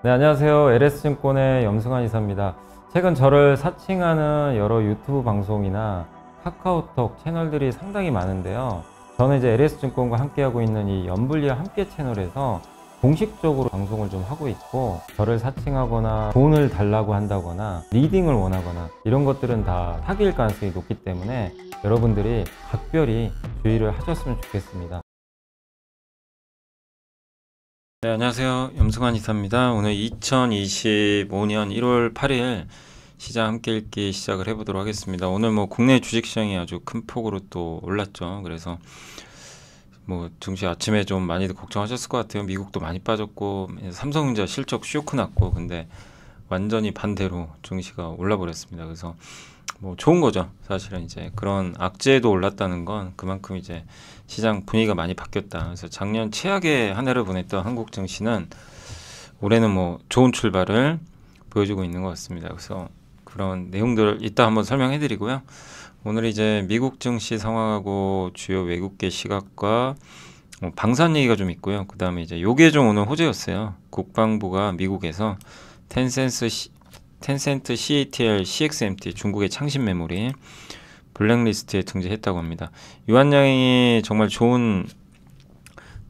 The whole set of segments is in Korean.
네, 안녕하세요. LS증권의 염승환 이사입니다. 최근 저를 사칭하는 여러 유튜브 방송이나 카카오톡 채널들이 상당히 많은데요. 저는 이제 LS증권과 함께하고 있는 이 연불리와 함께 채널에서 공식적으로 방송을 좀 하고 있고, 저를 사칭하거나 돈을 달라고 한다거나 리딩을 원하거나 이런 것들은 다 사기일 가능성이 높기 때문에 여러분들이 각별히 주의를 하셨으면 좋겠습니다. 네, 안녕하세요. 염승환 이사입니다. 오늘 2025년 1월 8일 시장 함께 읽기 시작을 해보도록 하겠습니다. 오늘 뭐 국내 주식시장이 아주 큰 폭으로 또 올랐죠. 그래서 뭐 증시 아침에 좀 많이들 걱정하셨을 것 같아요. 미국도 많이 빠졌고 삼성전자 실적 쇼크 났고, 근데 완전히 반대로 증시가 올라버렸습니다. 그래서 뭐 좋은 거죠. 사실은 이제 그런 악재도 올랐다는 건 그만큼 이제 시장 분위기가 많이 바뀌었다. 그래서 작년 최악의 한 해를 보냈던 한국 증시는 올해는 뭐 좋은 출발을 보여주고 있는 것 같습니다. 그래서 그런 내용들을 이따 한번 설명해 드리고요. 오늘 이제 미국 증시 상황하고 주요 외국계 시각과 방산 얘기가 좀 있고요. 그 다음에 이제 요게 좀 오늘 호재였어요. 국방부가 미국에서 텐센트 CATL, CXMT 중국의 창신 메모리 블랙리스트에 등재했다고 합니다. 유한양이 정말 좋은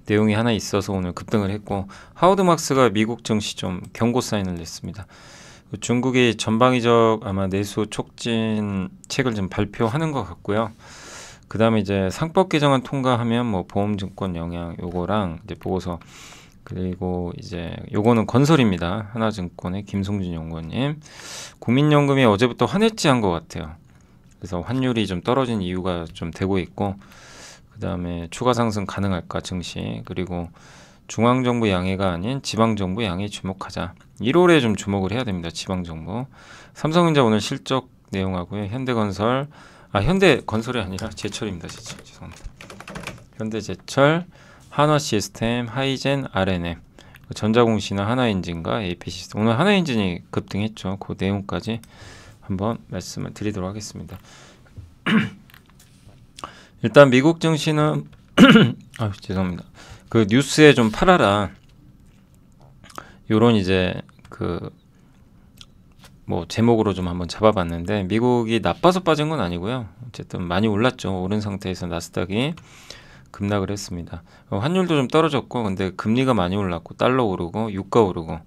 내용이 하나 있어서 오늘 급등을 했고, 하워드 막스가 미국 증시 좀 경고 사인을 냈습니다. 중국이 전방위적 아마 내수 촉진 책을 좀 발표하는 것 같고요. 그 다음에 이제 상법 개정안 통과하면 뭐 보험증권 영향 요거랑 이제 보고서, 그리고 이제 요거는 건설입니다. 하나증권의 김송준 연구원님. 국민연금이 어제부터 환해지한 것 같아요. 그래서 환율이 좀 떨어진 이유가 좀 되고 있고, 그 다음에 추가 상승 가능할까 증시, 그리고 중앙정부 양해가 아닌 지방정부 양해에 주목하자. 1월에 좀 주목을 해야 됩니다. 지방정부. 삼성전자 오늘 실적 내용하고요. 현대건설이 아니라 제철입니다. 제철, 죄송합니다. 현대제철, 한화시스템, 하이젠, RNM, 전자공시나 하나엔진과 AP시스템. 오늘 하나엔진이 급등했죠. 그 내용까지 한번 말씀을 드리도록 하겠습니다. 일단 미국 증시는 죄송합니다. 그 뉴스에 좀 팔아라, 요런 이제 그 뭐 제목으로 좀 한번 잡아봤는데, 미국이 나빠서 빠진 건 아니고요. 어쨌든 많이 올랐죠. 오른 상태에서 나스닥이 급락을 했습니다. 환율도 좀 떨어졌고, 근데 금리가 많이 올랐고, 달러 오르고 유가 오르고,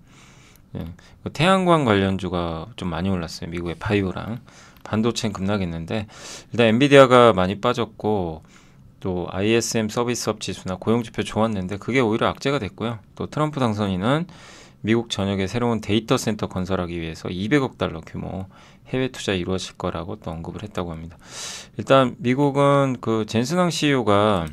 예. 태양광 관련주가 좀 많이 올랐어요. 미국의 바이오랑 반도체는 급락했는데, 일단 엔비디아가 많이 빠졌고, 또 ISM 서비스업 지수나 고용지표 좋았는데 그게 오히려 악재가 됐고요. 또 트럼프 당선인은 미국 전역에 새로운 데이터 센터 건설하기 위해서 200억 달러 규모 해외 투자 이루어질 거라고 또 언급을 했다고 합니다. 일단 미국은 그 젠슨왕 CEO가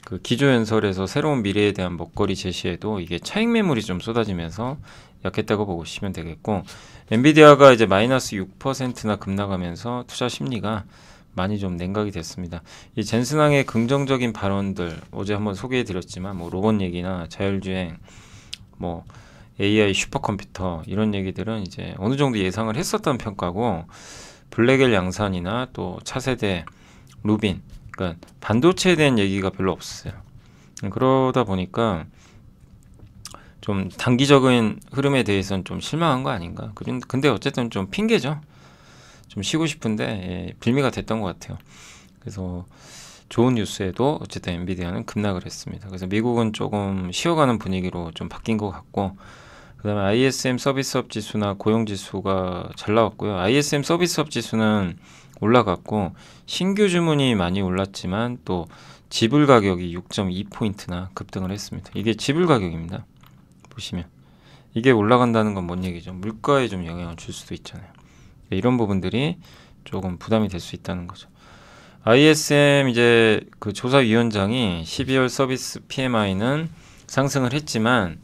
그 기조연설에서 새로운 미래에 대한 먹거리 제시에도 이게 차익 매물이 좀 쏟아지면서 약했다고 보시면 되겠고, 엔비디아가 이제 마이너스 6%나 급락하면서 투자 심리가 많이 좀 냉각이 됐습니다. 이 젠슨왕의 긍정적인 발언들 어제 한번 소개해 드렸지만, 뭐 로봇 얘기나 자율주행, 뭐 AI 슈퍼컴퓨터 이런 얘기들은 이제 어느 정도 예상을 했었던 평가고, 블랙엘 양산이나 또 차세대 루빈, 그러니까 반도체에 대한 얘기가 별로 없었어요. 그러다 보니까 좀 단기적인 흐름에 대해서는 좀 실망한 거 아닌가. 근데 어쨌든 좀 핑계죠. 좀 쉬고 싶은데 빌미가 됐던 것 같아요. 그래서 좋은 뉴스에도 어쨌든 엔비디아는 급락을 했습니다. 그래서 미국은 조금 쉬어가는 분위기로 좀 바뀐 것 같고, 그 다음에 ISM 서비스업 지수나 고용지수가 잘 나왔고요. ISM 서비스업 지수는 올라갔고, 신규 주문이 많이 올랐지만 또 지불 가격이 6.2포인트나 급등을 했습니다. 이게 지불 가격입니다. 보시면 이게 올라간다는 건 뭔 얘기죠? 물가에 좀 영향을 줄 수도 있잖아요. 이런 부분들이 조금 부담이 될 수 있다는 거죠. ISM 이제 그 조사위원장이 12월 서비스 PMI는 상승을 했지만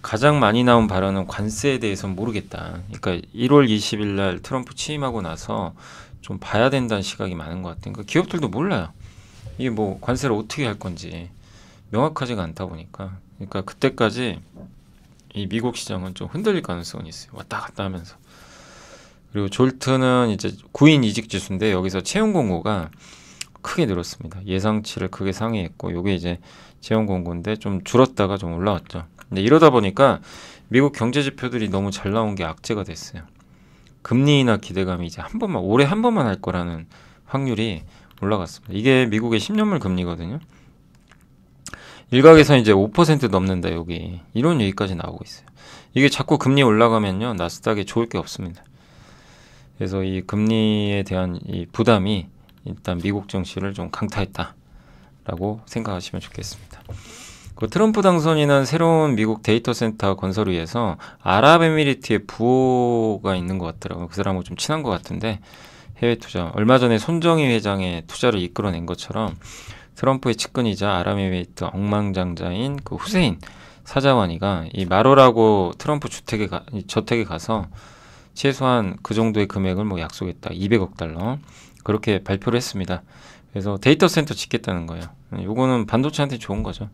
가장 많이 나온 발언은 관세에 대해서는 모르겠다. 그러니까 1월 20일 날 트럼프 취임하고 나서 좀 봐야 된다는 시각이 많은 것 같아요. 그러니까 기업들도 몰라요. 이게 뭐 관세를 어떻게 할 건지 명확하지가 않다 보니까. 그러니까 그때까지 이 미국 시장은 좀 흔들릴 가능성이 있어요. 왔다 갔다 하면서. 그리고 졸트는 이제 9인 이직 지수인데 여기서 채용 공고가 크게 늘었습니다. 예상치를 크게 상회했고, 요게 이제 채용 공고인데 좀 줄었다가 좀 올라왔죠. 근데 이러다 보니까 미국 경제 지표들이 너무 잘 나온 게 악재가 됐어요. 금리 인하 기대감이 이제 한 번만, 올해 한 번만 할 거라는 확률이 올라갔습니다. 이게 미국의 10년물 금리거든요. 일각에서 이제 5% 넘는다, 여기. 이런 얘기까지 나오고 있어요. 이게 자꾸 금리 올라가면요, 나스닥에 좋을 게 없습니다. 그래서 이 금리에 대한 이 부담이 일단 미국 증시를 좀 강타했다라고 생각하시면 좋겠습니다. 그 트럼프 당선인은 새로운 미국 데이터 센터 건설을 위해서 아랍에미리트의 부호가 있는 것 같더라고요. 그 사람하고 좀 친한 것 같은데 해외 투자. 얼마 전에 손정희 회장의 투자를 이끌어낸 것처럼 트럼프의 측근이자 아랍에미리트 억만장자인 그 후세인 사자와니가 이 마로라고 트럼프 저택에 가서 최소한 그 정도의 금액을 뭐 약속했다. 200억 달러. 그렇게 발표를 했습니다. 그래서 데이터 센터 짓겠다는 거예요. 요거는 반도체한테 좋은 거죠.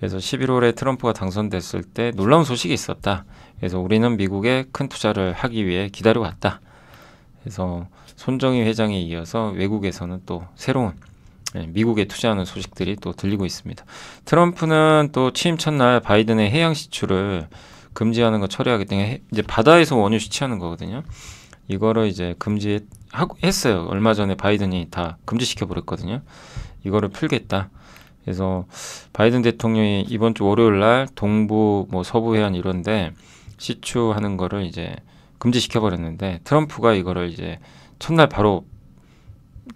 그래서 11월에 트럼프가 당선됐을 때 놀라운 소식이 있었다. 그래서 우리는 미국에 큰 투자를 하기 위해 기다려왔다. 그래서 손정희 회장에 이어서 외국에서는 또 새로운 미국에 투자하는 소식들이 또 들리고 있습니다. 트럼프는 또 취임 첫날 바이든의 해양 시추를 금지하는 거 처리하기 때문에 이제 바다에서 원유 시추하는 거거든요. 이거를 이제 금지했어요. 얼마 전에 바이든이 다 금지시켜 버렸거든요. 이거를 풀겠다. 그래서 바이든 대통령이 이번 주 월요일 날 동부 뭐 서부 해안 이런데 시추하는 거를 이제 금지시켜 버렸는데 트럼프가 이거를 이제 첫날 바로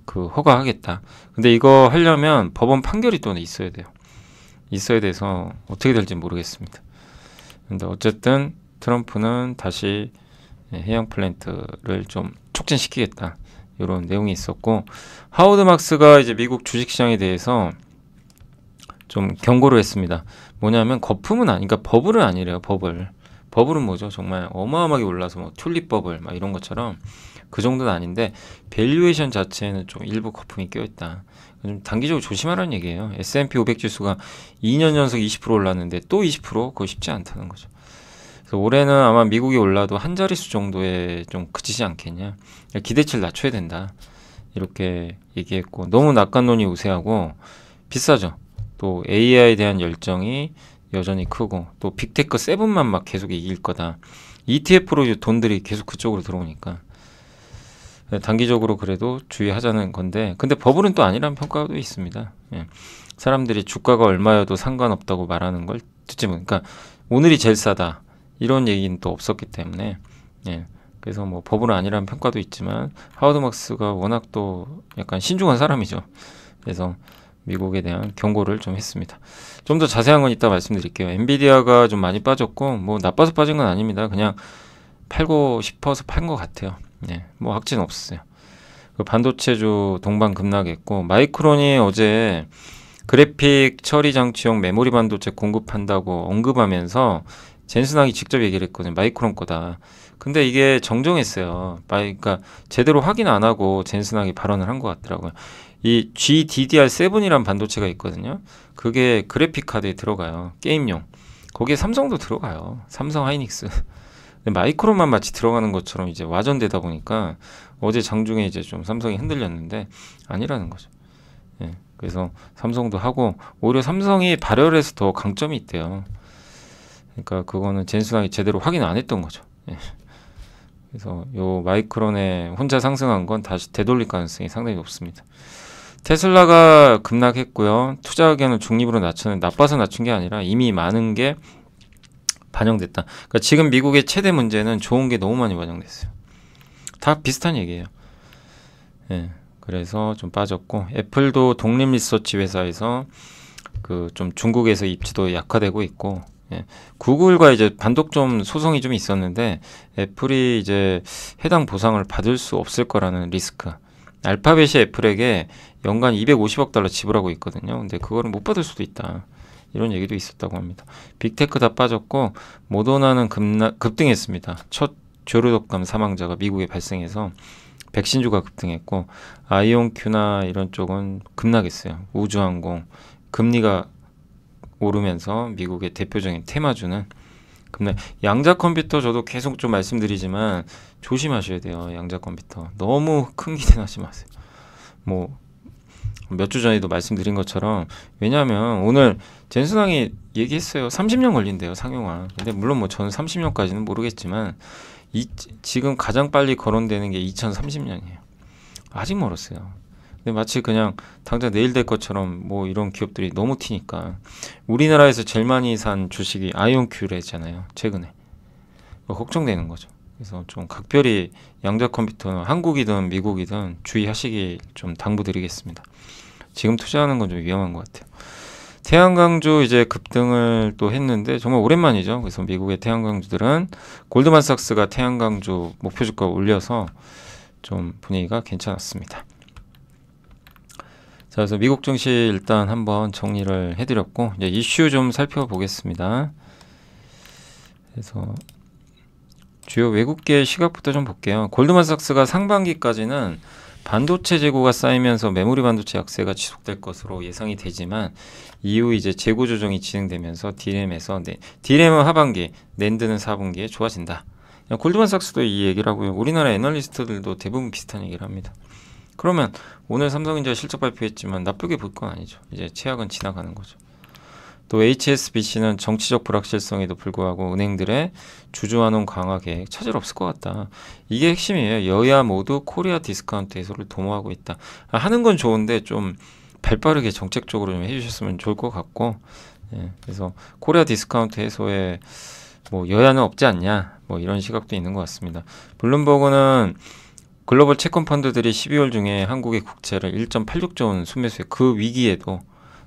그 허가하겠다. 근데 이거 하려면 법원 판결이 또 있어야 돼요. 있어야 돼서 어떻게 될지 모르겠습니다. 근데 어쨌든 트럼프는 다시 해양 플랜트를 좀 촉진시키겠다. 이런 내용이 있었고 하워드 막스가 이제 미국 주식시장에 대해서 좀 경고를 했습니다. 뭐냐면 거품은 그러니까 버블은 아니래요. 버블은 뭐죠? 정말 어마어마하게 올라서 뭐 튤립 버블 막 이런 것처럼 그 정도는 아닌데 밸류에이션 자체에는 좀 일부 거품이 껴있다. 좀 단기적으로 조심하라는 얘기예요. S&P 500 지수가 2년 연속 20% 올랐는데 또 20% 그거 쉽지 않다는 거죠. 그래서 올해는 아마 미국이 올라도 한 자릿수 정도에 좀 그치지 않겠냐. 기대치를 낮춰야 된다. 이렇게 얘기했고 너무 낙관론이 우세하고 비싸죠. 또 AI에 대한 열정이 여전히 크고 또 빅테크 7만 막 계속 이길 거다. ETF로 돈들이 계속 그쪽으로 들어오니까 단기적으로 그래도 주의하자는 건데 근데 버블은 또 아니라는 평가도 있습니다. 예. 사람들이 주가가 얼마여도 상관없다고 말하는 걸 듣지 그러니까 오늘이 제일 싸다 이런 얘기는 또 없었기 때문에 예. 그래서 뭐 버블은 아니라는 평가도 있지만 하워드 막스가 워낙 또 약간 신중한 사람이죠. 그래서 미국에 대한 경고를 좀 했습니다. 좀 더 자세한 건 이따 말씀드릴게요. 엔비디아가 좀 많이 빠졌고 뭐 나빠서 빠진 건 아닙니다. 그냥 팔고 싶어서 판 것 같아요. 네, 뭐 악재는 없었어요. 그 반도체주 동반 급락했고 마이크론이 어제 그래픽 처리 장치용 메모리 반도체 공급한다고 언급하면서 젠슨항이 직접 얘기를 했거든요. 마이크론 거다. 근데 이게 정정했어요. 그러니까 제대로 확인 안 하고 젠슨항이 발언을 한 것 같더라고요. 이 GDDR7이란 반도체가 있거든요. 그게 그래픽 카드에 들어가요. 게임용. 거기에 삼성도 들어가요. 삼성 하이닉스. 마이크론만 마치 들어가는 것처럼 이제 와전되다 보니까 어제 장중에 이제 좀 삼성이 흔들렸는데 아니라는 거죠. 예, 그래서 삼성도 하고 오히려 삼성이 발열해서 더 강점이 있대요. 그러니까 그거는 젠슨항이 제대로 확인 안 했던 거죠. 예. 그래서 요 마이크론에 혼자 상승한 건 다시 되돌릴 가능성이 상당히 높습니다. 테슬라가 급락했고요. 투자 의견을 중립으로 낮추는 나빠서 낮춘 게 아니라 이미 많은 게 반영됐다. 그러니까 지금 미국의 최대 문제는 좋은 게 너무 많이 반영됐어요. 다 비슷한 얘기예요. 예, 그래서 좀 빠졌고 애플도 독립 리서치 회사에서 그 좀 중국에서 입지도 약화되고 있고 예, 구글과 이제 반독점 소송이 좀 있었는데 애플이 이제 해당 보상을 받을 수 없을 거라는 리스크. 알파벳이 애플에게 연간 250억 달러 지불하고 있거든요. 근데 그거를 못 받을 수도 있다. 이런 얘기도 있었다고 합니다. 빅테크 다 빠졌고 모더나는 급등했습니다. 첫 조류독감 사망자가 미국에 발생해서 백신주가 급등했고 아이온큐나 이런 쪽은 급락했어요. 우주항공 금리가 오르면서 미국의 대표적인 테마주는 급락. 양자 컴퓨터 저도 계속 좀 말씀드리지만 조심하셔야 돼요. 양자 컴퓨터 너무 큰 기대는 하지 마세요. 뭐 몇 주 전에도 말씀드린 것처럼, 왜냐하면 오늘 젠순왕이 얘기했어요. 30년 걸린대요, 상용화. 근데 물론 뭐 저는 30년까지는 모르겠지만 지금 가장 빨리 거론되는 게 2030년이에요. 아직 멀었어요. 근데 마치 그냥 당장 내일 될 것처럼 뭐 이런 기업들이 너무 튀니까. 우리나라에서 제일 많이 산 주식이 아이온큐래잖아요, 최근에. 걱정되는 거죠. 그래서 좀 각별히 양자 컴퓨터는 한국이든 미국이든 주의하시길 좀 당부드리겠습니다. 지금 투자하는 건 좀 위험한 것 같아요. 태양광주 이제 급등을 또 했는데 정말 오랜만이죠. 그래서 미국의 태양광주들은 골드만삭스가 태양광주 목표 주가 올려서 좀 분위기가 괜찮았습니다. 자, 그래서 미국 증시 일단 한번 정리를 해드렸고, 이제 이슈 좀 살펴보겠습니다. 그래서 주요 외국계 시각부터 좀 볼게요. 골드만삭스가 상반기까지는 반도체 재고가 쌓이면서 메모리 반도체 약세가 지속될 것으로 예상이 되지만, 이후 이제 재고 조정이 진행되면서 D램은 하반기, 낸드는 4분기에 좋아진다. 골드만삭스도 이 얘기를 하고요. 우리나라 애널리스트들도 대부분 비슷한 얘기를 합니다. 그러면 오늘 삼성전자 실적 발표했지만 나쁘게 볼 건 아니죠. 이제 최악은 지나가는 거죠. 또 HSBC는 정치적 불확실성에도 불구하고 은행들의 주주환원 강화 계획 차질 없을 것 같다. 이게 핵심이에요. 여야 모두 코리아 디스카운트 해소를 도모하고 있다. 하는 건 좋은데 좀 발빠르게 정책적으로 좀 해주셨으면 좋을 것 같고, 예, 그래서 코리아 디스카운트 해소에 뭐 여야는 없지 않냐, 뭐 이런 시각도 있는 것 같습니다. 블룸버그는 글로벌 채권 펀드들이 12월 중에 한국의 국채를 1.86조 원 순매수해 그 위기에도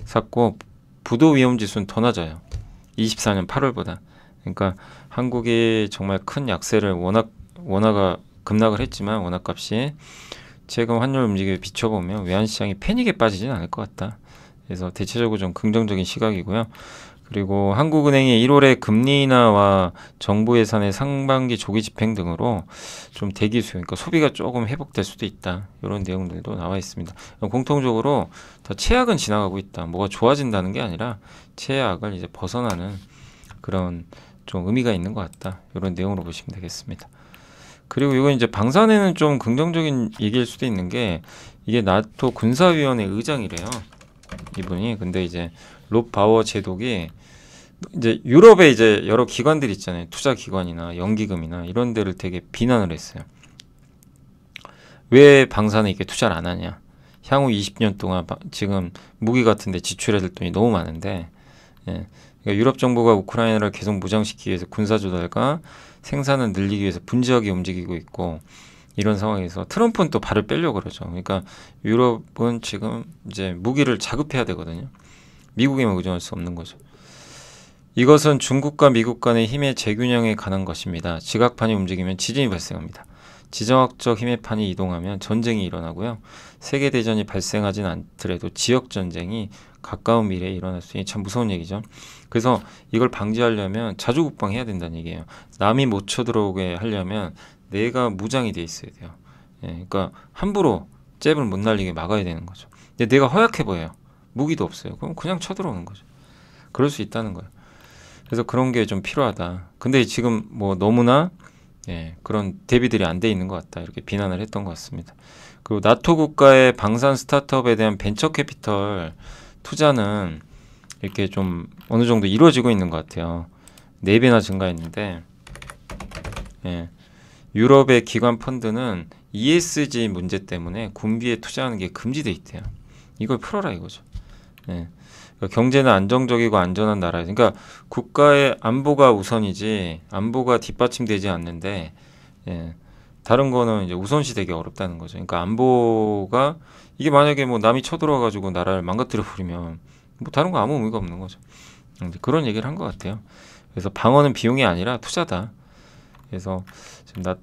샀고, 부도 위험 지수는 더 낮아요. 24년 8월보다. 그러니까 한국이 정말 큰 약세를 원화가 급락을 했지만 원화값이 최근 환율 움직임에 비춰보면 외환시장이 패닉에 빠지진 않을 것 같다. 그래서 대체적으로 좀 긍정적인 시각이고요. 그리고 한국은행이 1월에 금리 인하와 정부 예산의 상반기 조기 집행 등으로 좀 대기 수요, 그러니까 소비가 조금 회복될 수도 있다. 이런 내용들도 나와 있습니다. 공통적으로 더 최악은 지나가고 있다. 뭐가 좋아진다는 게 아니라 최악을 이제 벗어나는 그런 좀 의미가 있는 것 같다. 이런 내용으로 보시면 되겠습니다. 그리고 이건 이제 방산에는 좀 긍정적인 얘기일 수도 있는 게, 이게 나토 군사위원회 의장이래요, 이분이. 근데 이제 롭 바워 제독이 이제 유럽에 이제 여러 기관들 있잖아요. 투자기관이나 연기금이나 이런 데를 되게 비난을 했어요. 왜 방산에 이렇게 투자를 안 하냐. 향후 20년 동안 지금 무기 같은 데 지출해야 될 돈이 너무 많은데, 예. 그러니까 유럽 정부가 우크라이나를 계속 무장시키기 위해서 군사 조달과 생산을 늘리기 위해서 분주하게 움직이고 있고, 이런 상황에서 트럼프는 또 발을 빼려고 그러죠. 그러니까 유럽은 지금 이제 무기를 자급해야 되거든요. 미국에만 의존할 수 없는 거죠. 이것은 중국과 미국 간의 힘의 재균형에 관한 것입니다. 지각판이 움직이면 지진이 발생합니다. 지정학적 힘의 판이 이동하면 전쟁이 일어나고요. 세계대전이 발생하진 않더라도 지역전쟁이 가까운 미래에 일어날 수 있는 참 무서운 얘기죠. 그래서 이걸 방지하려면 자주국방해야 된다는 얘기예요. 남이 못 쳐들어오게 하려면 내가 무장이 돼 있어야 돼요. 예, 그러니까 함부로 잽을 못 날리게 막아야 되는 거죠. 근데 내가 허약해 보여요. 무기도 없어요. 그럼 그냥 쳐들어오는 거죠. 그럴 수 있다는 거예요. 그래서 그런 게 좀 필요하다. 근데 지금 뭐 너무나, 예, 그런 대비들이 안 돼 있는 것 같다. 이렇게 비난을 했던 것 같습니다. 그리고 나토 국가의 방산 스타트업에 대한 벤처 캐피털 투자는 이렇게 좀 어느 정도 이루어지고 있는 것 같아요. 4배나 증가했는데, 예, 유럽의 기관 펀드는 ESG 문제 때문에 군비에 투자하는 게 금지돼 있대요. 이걸 풀어라 이거죠. 예. 그러니까 경제는 안정적이고 안전한 나라. 그러니까 국가의 안보가 우선이지 안보가 뒷받침되지 않는데, 예, 다른 거는 이제 우선시 되기 어렵다는 거죠. 그러니까 안보가 이게 만약에 뭐 남이 쳐들어와 가지고 나라를 망가뜨려 버리면 뭐 다른 거 아무 의미가 없는 거죠. 그런 얘기를 한 것 같아요. 그래서 방어는 비용이 아니라 투자다. 그래서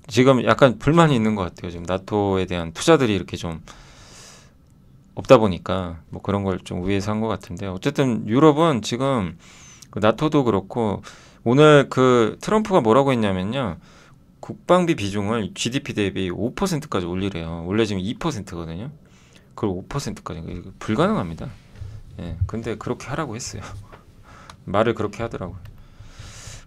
지금 약간 불만이 있는 것 같아요. 지금 나토에 대한 투자들이 이렇게 좀 없다 보니까 뭐 그런 걸 좀 우회해서 한 것 같은데, 어쨌든 유럽은 지금 그 나토도 그렇고, 오늘 그 트럼프가 뭐라고 했냐면요, 국방비 비중을 GDP 대비 5%까지 올리래요. 원래 지금 2%거든요. 그걸 5%까지 불가능합니다. 예, 근데 그렇게 하라고 했어요. 말을 그렇게 하더라고요.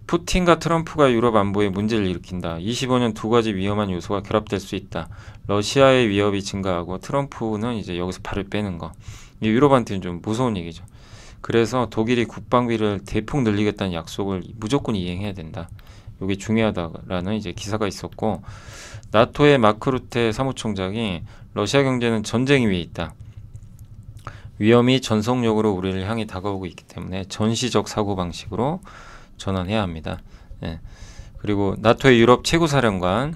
푸틴과 트럼프가 유럽 안보에 문제를 일으킨다. 25년 두 가지 위험한 요소가 결합될 수 있다. 러시아의 위협이 증가하고 트럼프는 이제 여기서 발을 빼는 거. 이게 유럽한테는 좀 무서운 얘기죠. 그래서 독일이 국방비를 대폭 늘리겠다는 약속을 무조건 이행해야 된다. 이게 중요하다라는 이제 기사가 있었고, 나토의 마크 루테 사무총장이 러시아 경제는 전쟁 위에 있다. 위험이 전속력으로 우리를 향해 다가오고 있기 때문에 전시적 사고방식으로 전환해야 합니다. 예. 그리고 나토의 유럽 최고사령관,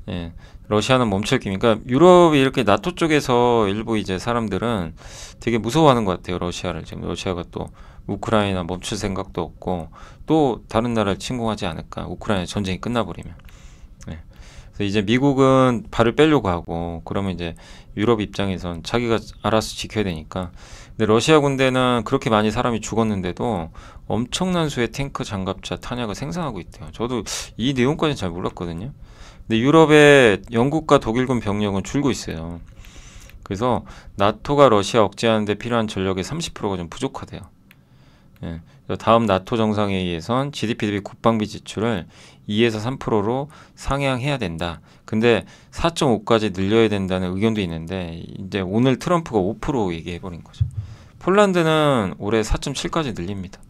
예. 러시아는 멈출 기미니까 유럽이 이렇게 나토 쪽에서 일부 이제 사람들은 되게 무서워하는 것 같아요. 러시아를. 지금 러시아가 또 우크라이나 멈출 생각도 없고 또 다른 나라를 침공하지 않을까. 우크라이나 전쟁이 끝나버리면. 예. 그래서 이제 미국은 발을 빼려고 하고, 그러면 이제 유럽 입장에선 자기가 알아서 지켜야 되니까. 근데 러시아 군대는 그렇게 많이 사람이 죽었는데도 엄청난 수의 탱크, 장갑차, 탄약을 생산하고 있대요. 저도 이 내용까지는 잘 몰랐거든요. 근데 유럽의 영국과 독일군 병력은 줄고 있어요. 그래서 나토가 러시아 억제하는 데 필요한 전력의 30%가 좀 부족하대요. 예. 다음 나토 정상회의에선 GDP 대비 국방비 지출을 2에서 3%로 상향해야 된다. 근데 4.5까지 늘려야 된다는 의견도 있는데, 이제 오늘 트럼프가 5% 얘기해버린 거죠. 폴란드는 올해 4.7까지 늘립니다.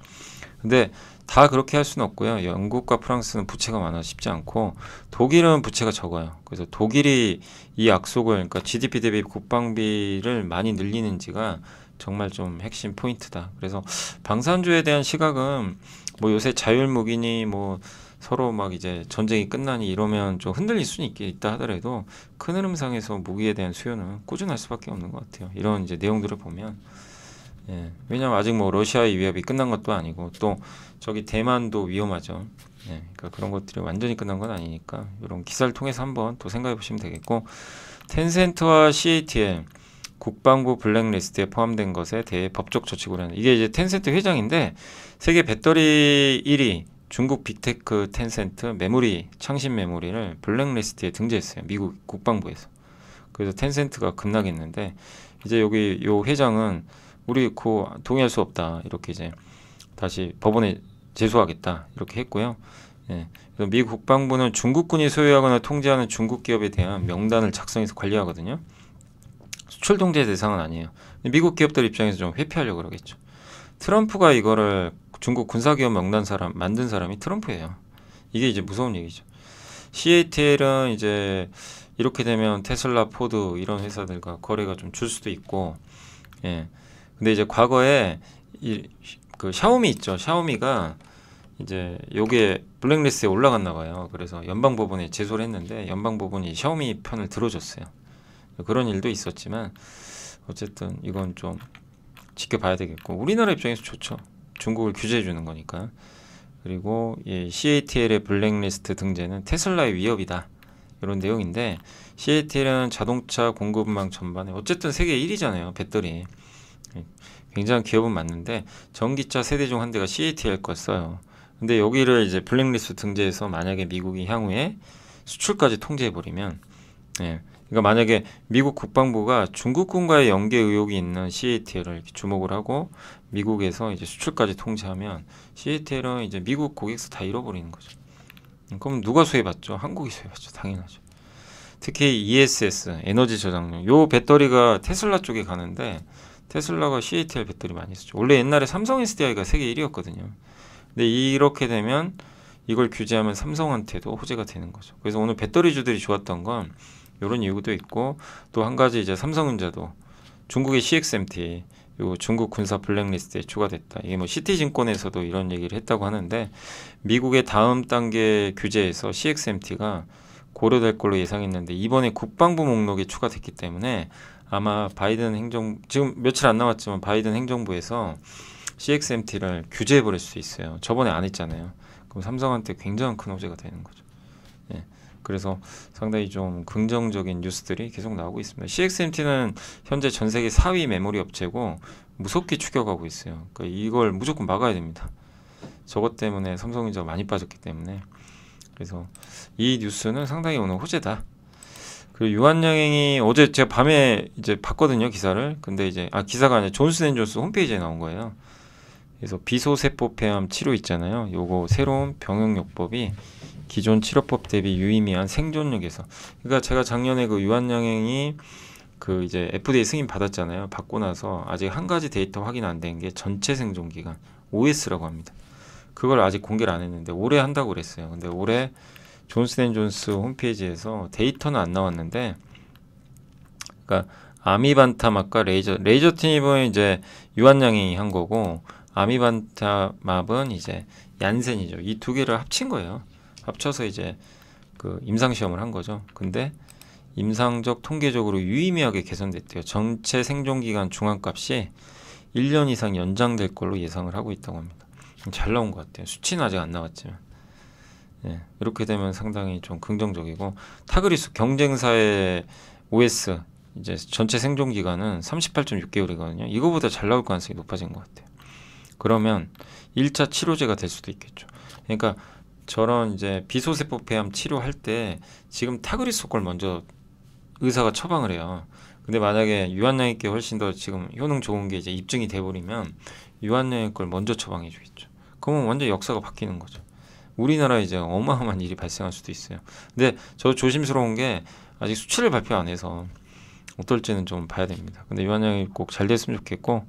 근데 다 그렇게 할 수는 없고요. 영국과 프랑스는 부채가 많아 쉽지 않고, 독일은 부채가 적어요. 그래서 독일이 이 약속을, 그러니까 GDP 대비 국방비를 많이 늘리는지가 정말 좀 핵심 포인트다. 그래서 방산주에 대한 시각은 뭐 요새 자율무기니 뭐 서로 막 이제 전쟁이 끝나니 이러면 좀 흔들릴 수는 있다 하더라도 큰 흐름상에서 무기에 대한 수요는 꾸준할 수밖에 없는 것 같아요. 이런 이제 내용들을 보면. 예, 왜냐면 아직 뭐 러시아의 위협이 끝난 것도 아니고 또 저기 대만도 위험하죠. 예, 그러니까 그런 것들이 완전히 끝난 건 아니니까 이런 기사를 통해서 한번 또 생각해 보시면 되겠고, 텐센트와 CATL 국방부 블랙리스트에 포함된 것에 대해 법적 조치를 하는, 이게 이제 텐센트 회장인데 세계 배터리 1위 중국 빅테크 텐센트 메모리, 창신 메모리를 블랙리스트에 등재했어요. 미국 국방부에서. 그래서 텐센트가 급락했는데, 이제 여기 요 회장은 우리 그 동의할 수 없다, 이렇게 이제 다시 법원에 제소하겠다 이렇게 했고요. 예. 그래서 미국 국방부는 중국군이 소유하거나 통제하는 중국 기업에 대한 명단을 작성해서 관리하거든요. 수출 통제 대상은 아니에요. 미국 기업들 입장에서 좀 회피하려고 그러겠죠. 트럼프가 이거를 중국 군사기업 명단 만든 사람이 트럼프예요. 이게 이제 무서운 얘기죠. CATL은 이제 이렇게 되면 테슬라, 포드 이런 회사들과 거래가 좀 줄 수도 있고, 예. 근데 이제 과거에 그 샤오미 있죠. 샤오미가 이제 요게 블랙리스트에 올라갔나 봐요. 그래서 연방법원에 제소를 했는데 연방법원이 샤오미 편을 들어줬어요. 그런 일도 있었지만 어쨌든 이건 좀 지켜봐야 되겠고, 우리나라 입장에서 좋죠. 중국을 규제해 주는 거니까. 그리고 이 CATL의 블랙리스트 등재는 테슬라의 위협이다, 이런 내용인데, CATL은 자동차 공급망 전반에 어쨌든 세계 1위잖아요. 배터리. 굉장한 기업은 맞는데 전기차 세대 중 한 대가 CATL 거 써요. 근데 여기를 이제 블랙리스트 등재해서 만약에 미국이 향후에 수출까지 통제해버리면, 예. 그러니까 만약에 미국 국방부가 중국군과의 연계 의혹이 있는 CATL을 이렇게 주목을 하고 미국에서 이제 수출까지 통제하면 CATL은 이제 미국 고객사 다 잃어버리는 거죠. 그럼 누가 수혜받죠? 한국이 수혜받죠. 당연하죠. 특히 ESS 에너지 저장용 요 배터리가 테슬라 쪽에 가는데, 테슬라가 CATL 배터리 많이 쓰죠. 원래 옛날에 삼성 SDI가 세계 1위였거든요. 근데 이렇게 되면 이걸 규제하면 삼성한테도 호재가 되는 거죠. 그래서 오늘 배터리주들이 좋았던 건 이런 이유도 있고, 또 한 가지 이제 삼성전자도 중국의 CXMT, 요 중국 군사 블랙리스트에 추가됐다. 이게 뭐 시티증권에서도 이런 얘기를 했다고 하는데, 미국의 다음 단계 규제에서 CXMT가 고려될 걸로 예상했는데 이번에 국방부 목록에 추가됐기 때문에 아마 바이든 지금 며칠 안 남았지만 바이든 행정부에서 CXMT를 규제해버릴 수 있어요. 저번에 안 했잖아요. 그럼 삼성한테 굉장히 큰 호재가 되는 거죠. 예. 그래서 상당히 좀 긍정적인 뉴스들이 계속 나오고 있습니다. CXMT는 현재 전 세계 4위 메모리 업체고 무섭게 추격하고 있어요. 그러니까 이걸 무조건 막아야 됩니다. 저것 때문에 삼성전자가 많이 빠졌기 때문에. 그래서 이 뉴스는 상당히 오늘 호재다. 그리고 유한양행이 어제 제가 밤에 이제 봤거든요, 기사를. 근데 이제 기사가 아니라 존슨앤존슨 홈페이지에 나온 거예요. 그래서 비소세포 폐암 치료 있잖아요. 요거 새로운 병용요법이 기존 치료법 대비 유의미한 생존력에서, 그러니까 제가 작년에 그 유한양행이 그 이제 FDA 승인 받았잖아요. 받고 나서 아직 한 가지 데이터 확인 안 된 게 전체 생존 기간 OS라고 합니다. 그걸 아직 공개를 안 했는데 올해 한다고 그랬어요. 근데 올해 존슨앤존스 홈페이지에서 데이터는 안 나왔는데, 그러니까 아미반타맙과 레이저티닙은 이제 유한양행이 한 거고, 아미반타맙은 이제 얀센이죠. 이 두 개를 합친 거예요. 합쳐서 이제 그 임상 시험을 한 거죠. 근데 임상적 통계적으로 유의미하게 개선됐대요. 전체 생존 기간 중앙값이 1년 이상 연장될 걸로 예상을 하고 있다고 합니다. 잘 나온 것 같아요. 수치는 아직 안 나왔지만. 예, 이렇게 되면 상당히 좀 긍정적이고, 타그리스 경쟁사의 OS 이제 전체 생존 기간은 38.6개월이거든요. 이거보다 잘 나올 가능성이 높아진 것 같아요. 그러면 1차 치료제가 될 수도 있겠죠. 그러니까 저런 이제 비소세포 폐암 치료할 때 지금 타그리스 걸 먼저 의사가 처방을 해요. 근데 만약에 유한양액 게 훨씬 더 지금 효능 좋은 게 이제 입증이 돼버리면 유한양액 걸 먼저 처방해 주겠죠. 그러면 완전 역사가 바뀌는 거죠. 우리나라에 이제 어마어마한 일이 발생할 수도 있어요. 근데 저 조심스러운 게 아직 수치를 발표 안 해서 어떨지는 좀 봐야 됩니다. 근데 유한양액 꼭 잘 됐으면 좋겠고,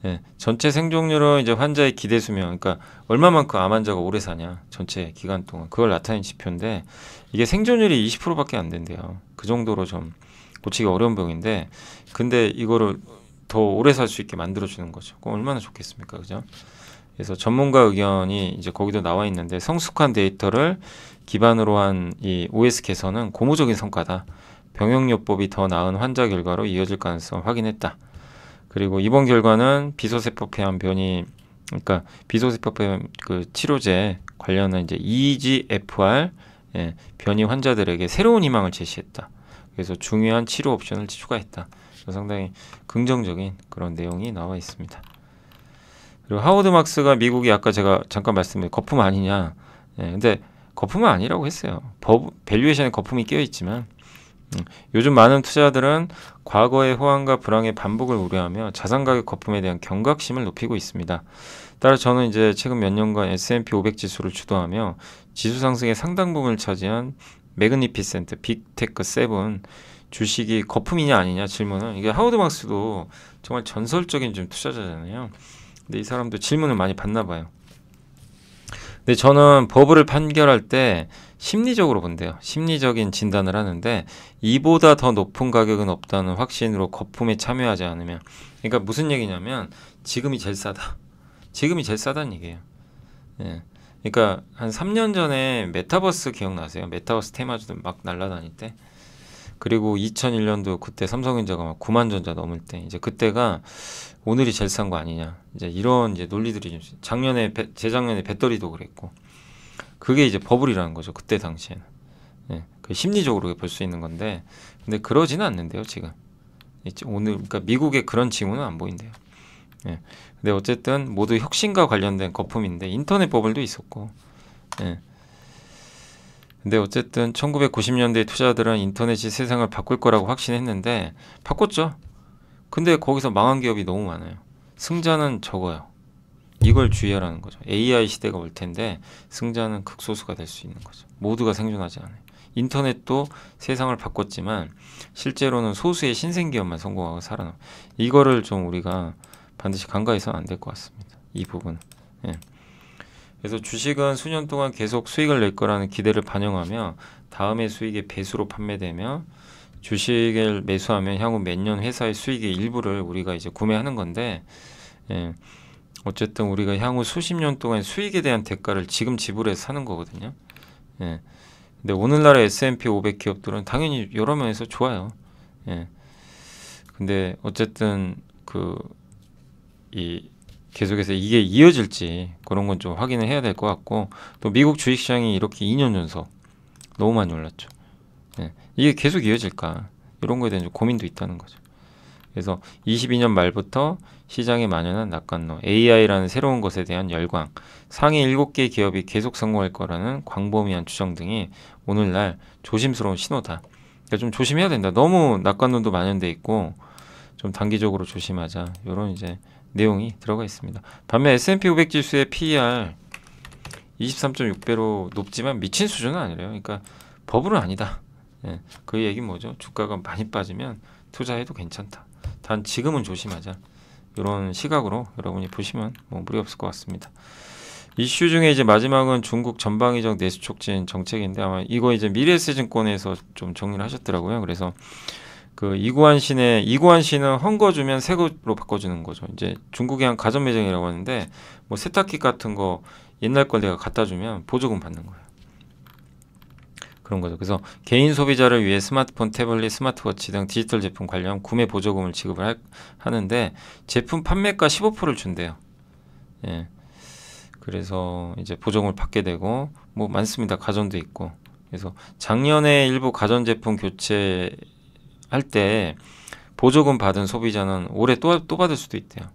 예, 전체 생존율은 이제 환자의 기대 수명, 그러니까 얼마만큼 암 환자가 오래 사냐, 전체 기간 동안 그걸 나타낸 지표인데, 이게 생존율이 20%밖에 안 된대요. 그 정도로 좀 고치기 어려운 병인데, 근데 이거를 더 오래 살 수 있게 만들어주는 거죠. 그럼 얼마나 좋겠습니까, 그죠? 그래서 전문가 의견이 이제 거기도 나와 있는데, 성숙한 데이터를 기반으로 한 이 OS 개선은 고무적인 성과다. 병용요법이 더 나은 환자 결과로 이어질 가능성을 확인했다. 그리고 이번 결과는 비소세포 폐암 변이, 그러니까 비소세포 폐암 그 치료제 관련한 이제 EGFR 변이 환자들에게 새로운 희망을 제시했다. 그래서 중요한 치료 옵션을 추가했다. 상당히 긍정적인 그런 내용이 나와 있습니다. 그리고 하워드 막스가 미국이 아까 제가 잠깐 말씀드린 거품 아니냐. 근데 거품은 아니라고 했어요. 밸류에이션에 거품이 끼어 있지만, 요즘 많은 투자자들은 과거의 호황과 불황의 반복을 우려하며 자산가격 거품에 대한 경각심을 높이고 있습니다. 따라 저는 이제 최근 몇 년간 S&P 500 지수를 주도하며 지수 상승의 상당 부분을 차지한 매그니피센트 빅테크 7 주식이 거품이냐 아니냐 질문은, 이게 하워드 막스도 정말 전설적인 좀 투자자잖아요. 근데 이 사람도 질문을 많이 받나 봐요. 근데 저는 버블을 판결할 때 심리적으로 본대요. 심리적인 진단을 하는데, 이보다 더 높은 가격은 없다는 확신으로 거품에 참여하지 않으면, 그러니까 무슨 얘기냐면 지금이 제일 싸다. 지금이 제일 싸다는 얘기예요. 예. 그러니까 한 3년 전에 메타버스 기억나세요? 메타버스 테마주들 막 날아다닐 때. 그리고 2001년도 그때 삼성전자가 막 9만 전자 넘을 때, 이제 그때가 오늘이 제일 싼 거 아니냐, 이제 이런 이제 논리들이 좀, 작년에 재작년에 배터리도 그랬고, 그게 이제 버블이라는 거죠. 그때 당시에는. 예, 그 심리적으로 볼 수 있는 건데, 근데 그러지는 않는데요, 지금. 오늘 그러니까 미국에 그런 징후는 안 보인대요. 예. 근데 어쨌든 모두 혁신과 관련된 거품인데, 인터넷 버블도 있었고, 예. 근데 어쨌든 1990년대 투자자들은 인터넷이 세상을 바꿀 거라고 확신했는데 바꿨죠. 근데 거기서 망한 기업이 너무 많아요. 승자는 적어요. 이걸 주의하라는 거죠. AI 시대가 올 텐데 승자는 극소수가 될 수 있는 거죠. 모두가 생존하지 않아요. 인터넷도 세상을 바꿨지만 실제로는 소수의 신생기업만 성공하고 살아남. 이거를 좀 우리가 반드시 간과해서는 안 될 것 같습니다. 이 부분. 예. 그래서 주식은 수년 동안 계속 수익을 낼 거라는 기대를 반영하며 다음의 수익의 배수로 판매되며, 주식을 매수하면 향후 몇 년 회사의 수익의 일부를 우리가 이제 구매하는 건데, 예, 어쨌든 우리가 향후 수십 년 동안 수익에 대한 대가를 지금 지불해서 사는 거거든요. 예, 근데 오늘날의 S&P 500 기업들은 당연히 여러 면에서 좋아요. 예, 근데 어쨌든 계속해서 이게 이어질지 그런 건 좀 확인을 해야 될 것 같고, 또 미국 주식시장이 이렇게 2년 연속 너무 많이 올랐죠. 네. 이게 계속 이어질까, 이런 거에 대한 좀 고민도 있다는 거죠. 그래서 22년 말부터 시장에 만연한 낙관론, AI라는 새로운 것에 대한 열광, 상위 7개 기업이 계속 성공할 거라는 광범위한 추정 등이 오늘날 조심스러운 신호다. 그러니까 좀 조심해야 된다. 너무 낙관론도 만연돼 있고 좀 단기적으로 조심하자. 이런 이제 내용이 들어가 있습니다. 반면 S&P 500 지수의 PER 23.6배로 높지만 미친 수준은 아니래요. 그러니까 버블은 아니다. 예, 그 얘기는 뭐죠? 주가가 많이 빠지면 투자해도 괜찮다. 단 지금은 조심하자. 이런 시각으로 여러분이 보시면 뭐 무리 없을 것 같습니다. 이슈 중에 이제 마지막은 중국 전방위적 내수 촉진 정책인데 아마 이거 이제 미래에셋증권에서 좀 정리를 하셨더라고요. 그래서 그 이구환 씨는 헌거 주면 새 거로 바꿔주는 거죠. 이제 중국의 한 가전 매장이라고 하는데 뭐 세탁기 같은 거 옛날 걸 내가 갖다 주면 보조금 받는 거예요. 그런 거죠. 그래서 개인 소비자를 위해 스마트폰, 태블릿, 스마트워치 등 디지털 제품 관련 구매 보조금을 지급을 하는데 제품 판매가 15%를 준대요. 예. 그래서 이제 보조금을 받게 되고 뭐 많습니다. 가전도 있고. 그래서 작년에 일부 가전제품 교체할 때 보조금 받은 소비자는 올해 또 받을 수도 있대요.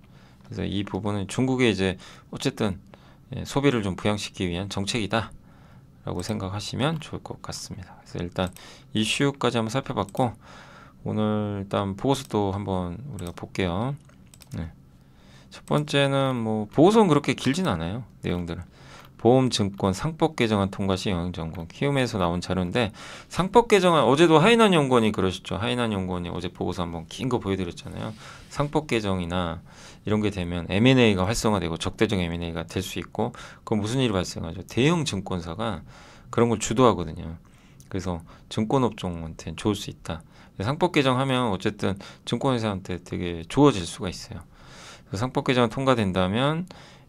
그래서 이 부분은 중국의 이제 어쨌든 소비를 좀 부양시키기 위한 정책이다 라고 생각하시면 좋을 것 같습니다. 그래서 일단 이슈까지 한번 살펴봤고 오늘 일단 보고서도 한번 우리가 볼게요. 네. 첫 번째는 뭐 보고서는 그렇게 길진 않아요. 내용들은 보험증권 상법 개정안 통과 시 영향점검 키움에서 나온 자료인데 상법 개정안 어제도 하이난 연구원이 그러셨죠. 하이난 연구원이 어제 보고서 한번 긴 거 보여드렸잖아요. 상법 개정이나 이런 게 되면 M&A가 활성화되고 적대적 M&A가 될 수 있고 그건 무슨 일이 발생하죠? 대형 증권사가 그런 걸 주도하거든요. 그래서 증권업종한테 좋을 수 있다. 상법 개정하면 어쨌든 증권회사한테 되게 좋아질 수가 있어요. 상법 개정 통과된다면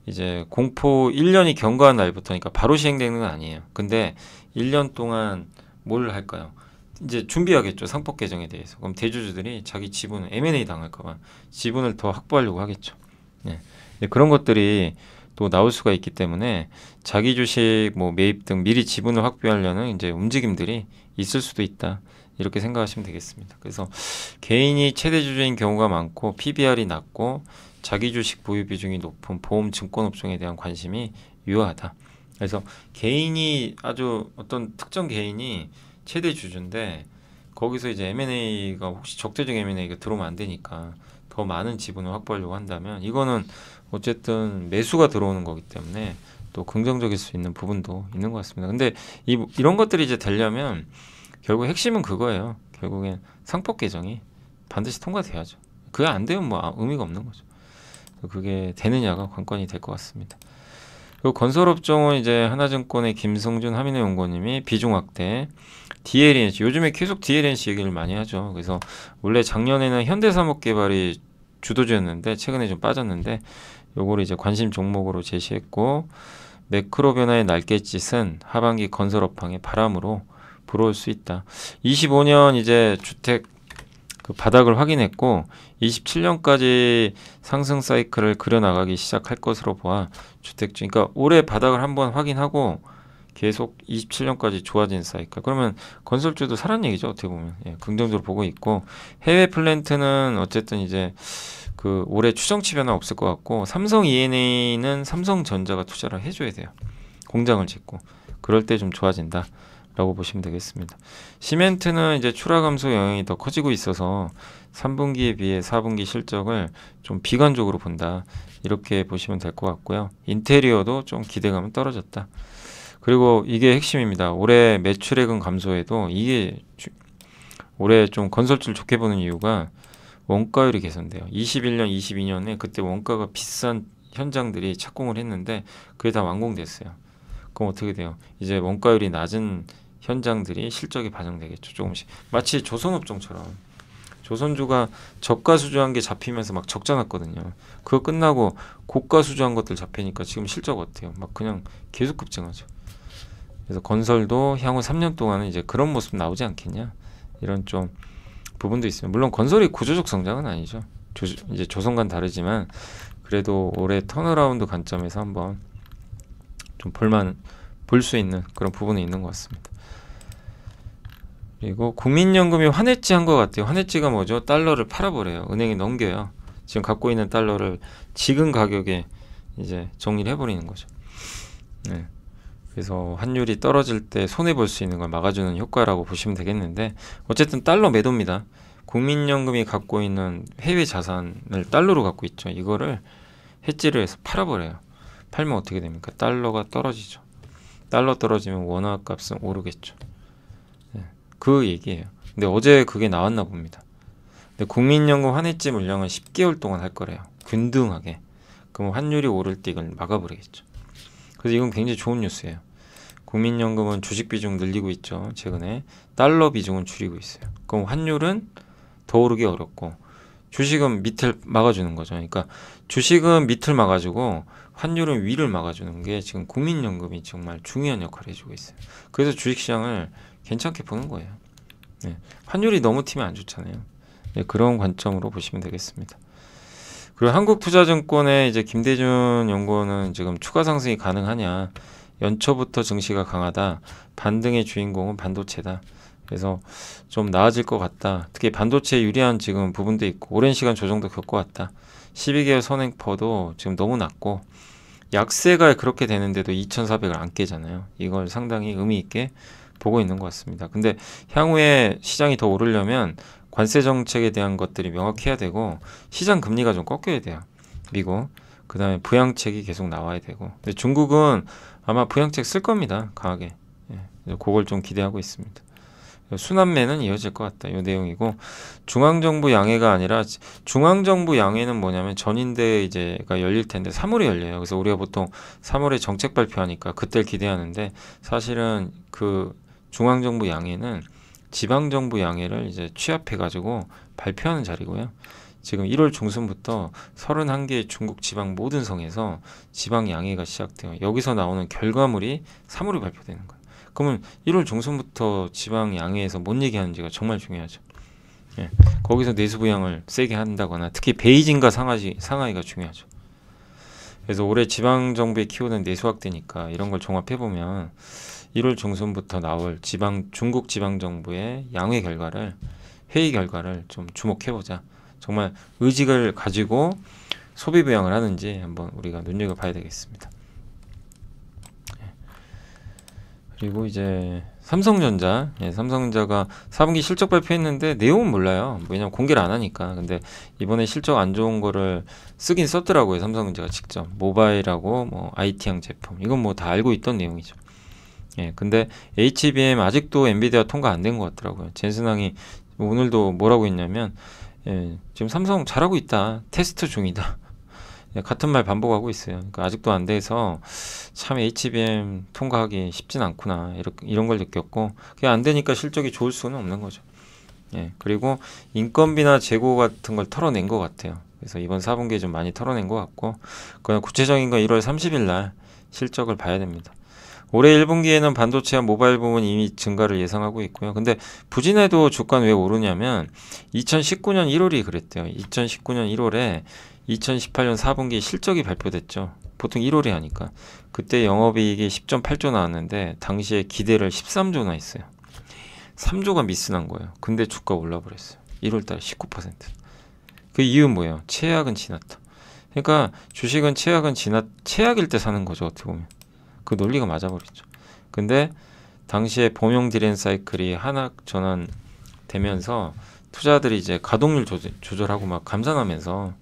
이제 공포 1년이 경과한 날부터니까 바로 시행되는 건 아니에요. 근데 1년 동안 뭘 할까요? 이제 준비하겠죠. 상법 개정에 대해서. 그럼 대주주들이 자기 지분을 M&A 당할까 봐 지분을 더 확보하려고 하겠죠. 네. 그런 것들이 또 나올 수가 있기 때문에 자기 주식 뭐 매입 등 미리 지분을 확보하려는 이제 움직임들이 있을 수도 있다. 이렇게 생각하시면 되겠습니다. 그래서 개인이 최대 주주인 경우가 많고 PBR이 낮고 자기 주식 보유 비중이 높은 보험 증권 업종에 대한 관심이 유효하다. 그래서 개인이 아주 어떤 특정 개인이 최대 주주인데 거기서 이제 M&A가 혹시 적대적 M&A가 들어오면 안 되니까 더 많은 지분을 확보하려고 한다면 이거는 어쨌든 매수가 들어오는 거기 때문에 또 긍정적일 수 있는 부분도 있는 것 같습니다. 근데 이런 것들이 이제 되려면 결국 핵심은 그거예요. 결국엔 상법 개정이 반드시 통과돼야죠. 그게 안 되면 뭐 의미가 없는 거죠. 그게 되느냐가 관건이 될 것 같습니다. 그리고 건설업종은 이제 하나증권의 김성준 하민회 연구원님이 비중 확대, DLNC 요즘에 계속 DLNC 얘기를 많이 하죠. 그래서 원래 작년에는 현대산업개발이 주도주였는데 최근에 좀 빠졌는데 요거를 이제 관심 종목으로 제시했고 매크로 변화의 날갯짓은 하반기 건설업황의 바람으로 불어올 수 있다. 25년 이제 주택 그 바닥을 확인했고 27년까지 상승 사이클을 그려나가기 시작할 것으로 보아 주택주 그러니까 올해 바닥을 한번 확인하고 계속 27년까지 좋아진 사이클 그러면 건설주도 사란 얘기죠. 어떻게 보면 긍정적으로 보고 있고 해외 플랜트는 어쨌든 이제 그 올해 추정치 변화 없을 것 같고 삼성 E&A는 삼성전자가 투자를 해줘야 돼요. 공장을 짓고 그럴 때 좀 좋아진다. 라고 보시면 되겠습니다. 시멘트는 이제 출하 감소 영향이 더 커지고 있어서 3분기에 비해 4분기 실적을 좀 비관적으로 본다. 이렇게 보시면 될 것 같고요. 인테리어도 좀 기대감은 떨어졌다. 그리고 이게 핵심입니다. 올해 매출액은 감소해도 이게 올해 좀 건설주를 좋게 보는 이유가 원가율이 개선돼요. 21년, 22년에 그때 원가가 비싼 현장들이 착공을 했는데 그게 다 완공됐어요. 그럼 어떻게 돼요? 이제 원가율이 낮은 현장들이 실적이 반영되겠죠. 조금씩. 마치 조선업종처럼 조선주가 저가 수주한 게 잡히면서 막 적자 났거든요. 그거 끝나고 고가 수주한 것들 잡히니까 지금 실적 어때요? 막 그냥 계속 급증하죠. 그래서 건설도 향후 3년 동안은 이제 그런 모습 나오지 않겠냐? 이런 좀 부분도 있습니다. 물론 건설이 구조적 성장은 아니죠. 이제 조선과는 다르지만 그래도 올해 턴어라운드 관점에서 한번 좀 볼 수 있는 그런 부분이 있는 것 같습니다. 그리고 국민연금이 환해지 한 것 같아요. 환해지가 뭐죠? 달러를 팔아버려요. 은행에 넘겨요. 지금 갖고 있는 달러를 지금 가격에 이제 정리를 해버리는 거죠. 네. 그래서 환율이 떨어질 때 손해볼 수 있는 걸 막아주는 효과라고 보시면 되겠는데 어쨌든 달러 매도입니다. 국민연금이 갖고 있는 해외 자산을 달러로 갖고 있죠. 이거를 해지를 해서 팔아버려요. 팔면 어떻게 됩니까? 달러가 떨어지죠. 달러 떨어지면 원화 값은 오르겠죠. 네, 그 얘기예요. 근데 어제 그게 나왔나 봅니다. 근데 국민연금 환해지 물량은 10개월 동안 할 거래요. 균등하게. 그럼 환율이 오를 때 이걸 막아버리겠죠. 그래서 이건 굉장히 좋은 뉴스예요. 국민연금은 주식 비중 늘리고 있죠. 최근에 달러 비중은 줄이고 있어요. 그럼 환율은 더 오르기 어렵고 주식은 밑을 막아주는 거죠. 그러니까 주식은 밑을 막아주고 환율은 위를 막아주는 게 지금 국민연금이 정말 중요한 역할을 해주고 있어요. 그래서 주식시장을 괜찮게 보는 거예요. 네. 환율이 너무 튀면 안 좋잖아요. 네, 그런 관점으로 보시면 되겠습니다. 그리고 한국투자증권의 이제 김대준 연구원은 지금 추가 상승이 가능하냐, 연초부터 증시가 강하다, 반등의 주인공은 반도체다. 그래서 좀 나아질 것 같다. 특히 반도체에 유리한 지금 부분도 있고 오랜 시간 조정도 겪어왔다. 12개월 선행퍼도 지금 너무 낮고 약세가 그렇게 되는데도 2,400을 안 깨잖아요. 이걸 상당히 의미 있게 보고 있는 것 같습니다. 근데 향후에 시장이 더 오르려면 관세 정책에 대한 것들이 명확해야 되고 시장 금리가 좀 꺾여야 돼요. 미국. 그 다음에 부양책이 계속 나와야 되고. 근데 중국은 아마 부양책 쓸 겁니다. 강하게. 예, 그걸 좀 기대하고 있습니다. 순환매는 이어질 것 같다. 이 내용이고 중앙정부 양해가 아니라 중앙정부 양해는 뭐냐면 전인대 이제가 열릴 텐데 3월에 열려요. 그래서 우리가 보통 3월에 정책 발표하니까 그때를 기대하는데 사실은 그 중앙정부 양해는 지방정부 양해를 이제 취합해 가지고 발표하는 자리고요. 지금 1월 중순부터 31개의 중국 지방 모든 성에서 지방 양해가 시작돼요. 여기서 나오는 결과물이 3월에 발표되는 거예요. 그러면 1월 중순부터 지방 양해에서 뭔 얘기하는지가 정말 중요하죠. 예, 거기서 내수 부양을 세게 한다거나 특히 베이징과 상하이가 중요하죠. 그래서 올해 지방 정부의 키워드는 내수 확대니까 이런 걸 종합해 보면 1월 중순부터 나올 중국 지방 정부의 양회 결과를 회의 결과를 좀 주목해 보자. 정말 의지를 가지고 소비 부양을 하는지 한번 우리가 눈여겨봐야 되겠습니다. 그리고 이제 삼성전자, 삼성전자가 4분기 실적 발표했는데 내용은 몰라요. 왜냐면 공개를 안 하니까. 근데 이번에 실적 안 좋은 거를 쓰긴 썼더라고요. 삼성전자가 직접 모바일하고 뭐 IT형 제품 이건 뭐 다 알고 있던 내용이죠. 예, 근데 HBM 아직도 엔비디아 통과 안 된 것 같더라고요. 젠슨항이 오늘도 뭐라고 했냐면 지금 삼성 잘하고 있다. 테스트 중이다. 같은 말 반복하고 있어요. 그러니까 아직도 안 돼서 참 HBM 통과하기 쉽진 않구나 이런 걸 느꼈고 그게 안 되니까 실적이 좋을 수는 없는 거죠. 예, 그리고 인건비나 재고 같은 걸 털어낸 것 같아요. 그래서 이번 4분기에 좀 많이 털어낸 것 같고 그냥 구체적인 건 1월 30일 날 실적을 봐야 됩니다. 올해 1분기에는 반도체와 모바일 부문 이미 증가를 예상하고 있고요. 근데 부진해도 주가는 왜 오르냐면 2019년 1월이 그랬대요. 2019년 1월에 2018년 4분기 실적이 발표됐죠. 보통 1월에 하니까. 그때 영업이익이 10.8조 나왔는데 당시에 기대를 13조나 했어요. 3조가 미스난 거예요. 근데 주가 올라버렸어요. 1월달에 19%. 그 이유는 뭐예요? 최악은 지났다. 그러니까 주식은 최악일 때 사는 거죠. 어떻게 보면. 그 논리가 맞아버리죠. 근데 당시에 범용 디램 사이클이 하락 전환되면서 투자들이 이제 가동률 조절하고 막 감산하면서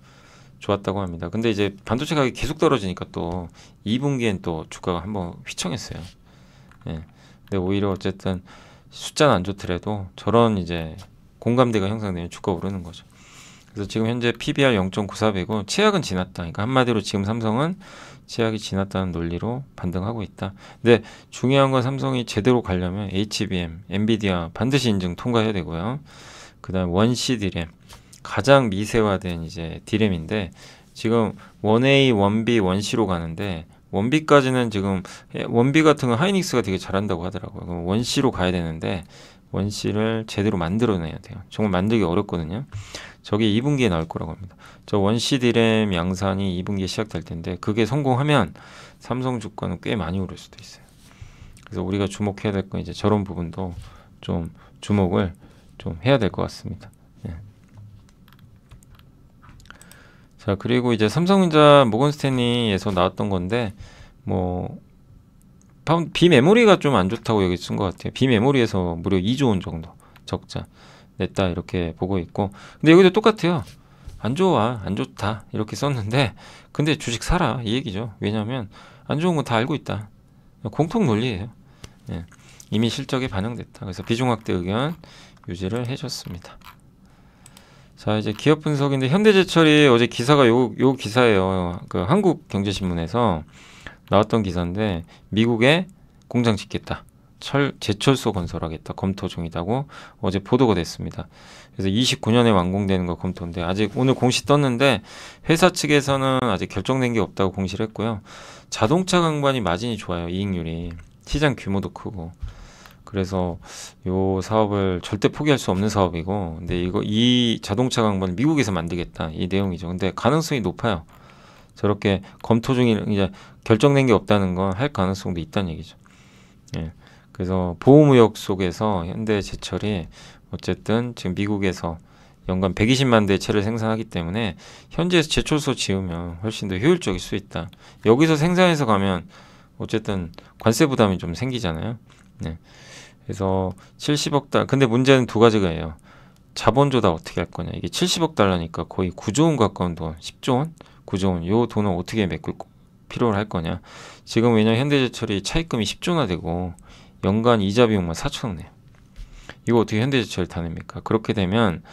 좋았다고 합니다. 근데 이제 반도체 가격이 계속 떨어지니까 또 2분기엔 또 주가가 한번 휘청했어요. 예. 근데 오히려 어쨌든 숫자는 안 좋더라도 저런 이제 공감대가 형성되면 주가 오르는 거죠. 그래서 지금 현재 PBR 0.94배고 최악은 지났다. 그러니까 한마디로 지금 삼성은 최악이 지났다는 논리로 반등하고 있다. 근데 중요한 건 삼성이 제대로 가려면 HBM, 엔비디아 반드시 인증 통과해야 되고요. 그다음 원C 디램 가장 미세화된 이제 디램인데 지금 1A, 1B, 1C로 가는데 1B까지는 지금 1B 같은 건 하이닉스가 되게 잘한다고 하더라고요. 그럼 1C로 가야 되는데 1C를 제대로 만들어내야 돼요. 정말 만들기 어렵거든요. 저게 2분기에 나올 거라고 합니다. 저 1C 디램 양산이 2분기에 시작될 텐데 그게 성공하면 삼성 주가는 꽤 많이 오를 수도 있어요. 그래서 우리가 주목해야 될 건 이제 저런 부분도 좀 주목을 좀 해야 될 것 같습니다. 예. 자, 그리고 이제 삼성전자 모건스탠리에서 나왔던 건데 뭐 비메모리가 좀 안 좋다고 여기 쓴 것 같아요. 비메모리에서 무려 2조 원 정도 적자. 냈다 이렇게 보고 있고, 근데 여기도 똑같아요. 안 좋아, 안 좋다 이렇게 썼는데, 근데 주식 사라 이 얘기죠. 왜냐하면 안 좋은 건 다 알고 있다. 공통 논리예요. 예. 이미 실적에 반영됐다. 그래서 비중확대 의견 유지를 해줬습니다. 자, 이제 기업 분석인데 현대제철이 어제 기사가 요 기사예요. 그 한국경제신문에서 나왔던 기사인데, 미국에 공장 짓겠다, 제철소 건설하겠다, 검토 중이다고 어제 보도가 됐습니다. 그래서 29년에 완공되는 거 검토인데, 아직 오늘 공시 떴는데 회사 측에서는 아직 결정된 게 없다고 공시를 했고요. 자동차 강반이 마진이 좋아요. 이익률이, 시장 규모도 크고, 그래서 요 사업을 절대 포기할 수 없는 사업이고, 근데 이 자동차 강반 미국에서 만들겠다 이 내용이죠. 근데 가능성이 높아요. 저렇게 검토 중인, 이제 결정된 게 없다는 건 할 가능성도 있다는 얘기죠. 예. 그래서 보호무역 속에서 현대제철이 어쨌든 지금 미국에서 연간 120만 대 채를 생산하기 때문에 현지에서 제철소 지으면 훨씬 더 효율적일 수 있다. 여기서 생산해서 가면 어쨌든 관세 부담이 좀 생기잖아요. 네. 그래서 70억 달러. 근데 문제는 두 가지가예요. 자본 조달 어떻게 할 거냐. 이게 70억 달러니까 거의 9조 원 가까운 돈, 10조 원, 9조 원. 요 돈을 어떻게 메꿀 필요로 할 거냐. 지금 왜냐면 현대제철이 차입금이 10조나 되고 연간 이자 비용만 4천억 내요. 이거 어떻게 현대제철이 다 냅니까? 그렇게 되면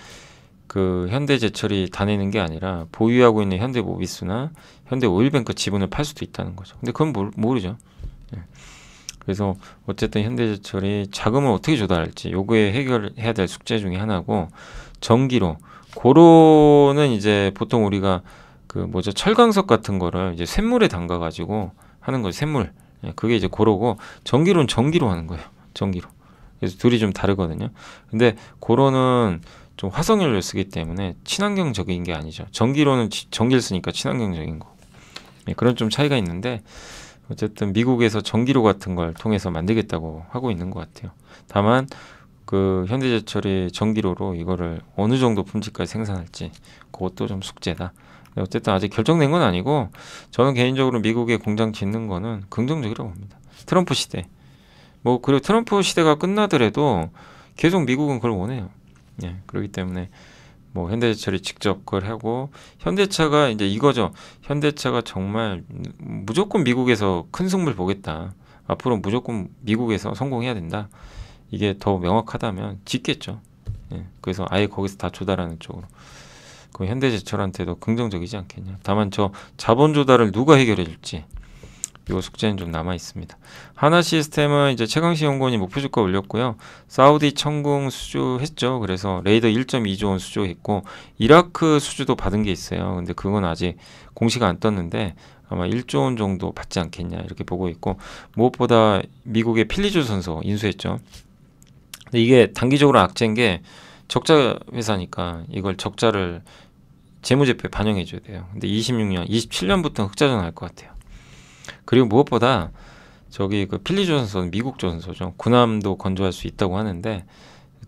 그 현대제철이 다 내는 게 아니라 보유하고 있는 현대모비스나 현대오일뱅크 지분을 팔 수도 있다는 거죠. 근데 그건 모르죠. 예. 그래서 어쨌든 현대제철이 자금을 어떻게 조달할지 요거에 해결해야 될 숙제 중에 하나고, 전기로, 고로는 이제 보통 우리가 그 뭐죠, 철강석 같은 거를 이제 쇳물에 담가 가지고 하는 거죠. 쇳물. 예, 그게 이제 고로고, 전기로는 전기로 하는 거예요. 전기로. 그래서 둘이 좀 다르거든요. 근데 고로는 좀 화석연료를 쓰기 때문에 친환경적인 게 아니죠. 전기로는 전기를 쓰니까 친환경적인 거. 예, 그런 좀 차이가 있는데, 어쨌든 미국에서 전기로 같은 걸 통해서 만들겠다고 하고 있는 것 같아요. 다만 그 현대제철이 전기로로 이거를 어느 정도 품질까지 생산할지 그것도 좀 숙제다. 어쨌든 아직 결정된 건 아니고, 저는 개인적으로 미국에 공장 짓는 거는 긍정적이라고 봅니다. 트럼프 시대, 뭐 그리고 트럼프 시대가 끝나더라도 계속 미국은 그걸 원해요. 예, 그렇기 때문에 뭐 현대제철이 직접 그걸 하고, 현대차가 이제 이거죠. 현대차가 정말 무조건 미국에서 큰 승부를 보겠다, 앞으로 무조건 미국에서 성공해야 된다, 이게 더 명확하다면 짓겠죠. 예, 그래서 아예 거기서 다 조달하는 쪽으로. 그 현대제철한테도 긍정적이지 않겠냐. 다만 저 자본 조달을 누가 해결해 줄지, 요 숙제는 좀 남아 있습니다. 하나시스템은 이제 최강시 연구원이 목표 주가 올렸고요. 사우디 천궁 수주했죠. 그래서 레이더 1.2조 원 수주했고, 이라크 수주도 받은 게 있어요. 근데 그건 아직 공시가 안 떴는데 아마 1조 원 정도 받지 않겠냐 이렇게 보고 있고, 무엇보다 미국의 필리조선소 인수했죠. 근데 이게 단기적으로 악재인 게, 적자 회사니까 이걸 적자를 재무제표에 반영해 줘야 돼요. 근데 26년, 27년부터 흑자전 할 것 같아요. 그리고 무엇보다 저기 그 필리조선소는 미국 조선소죠. 군함도 건조할 수 있다고 하는데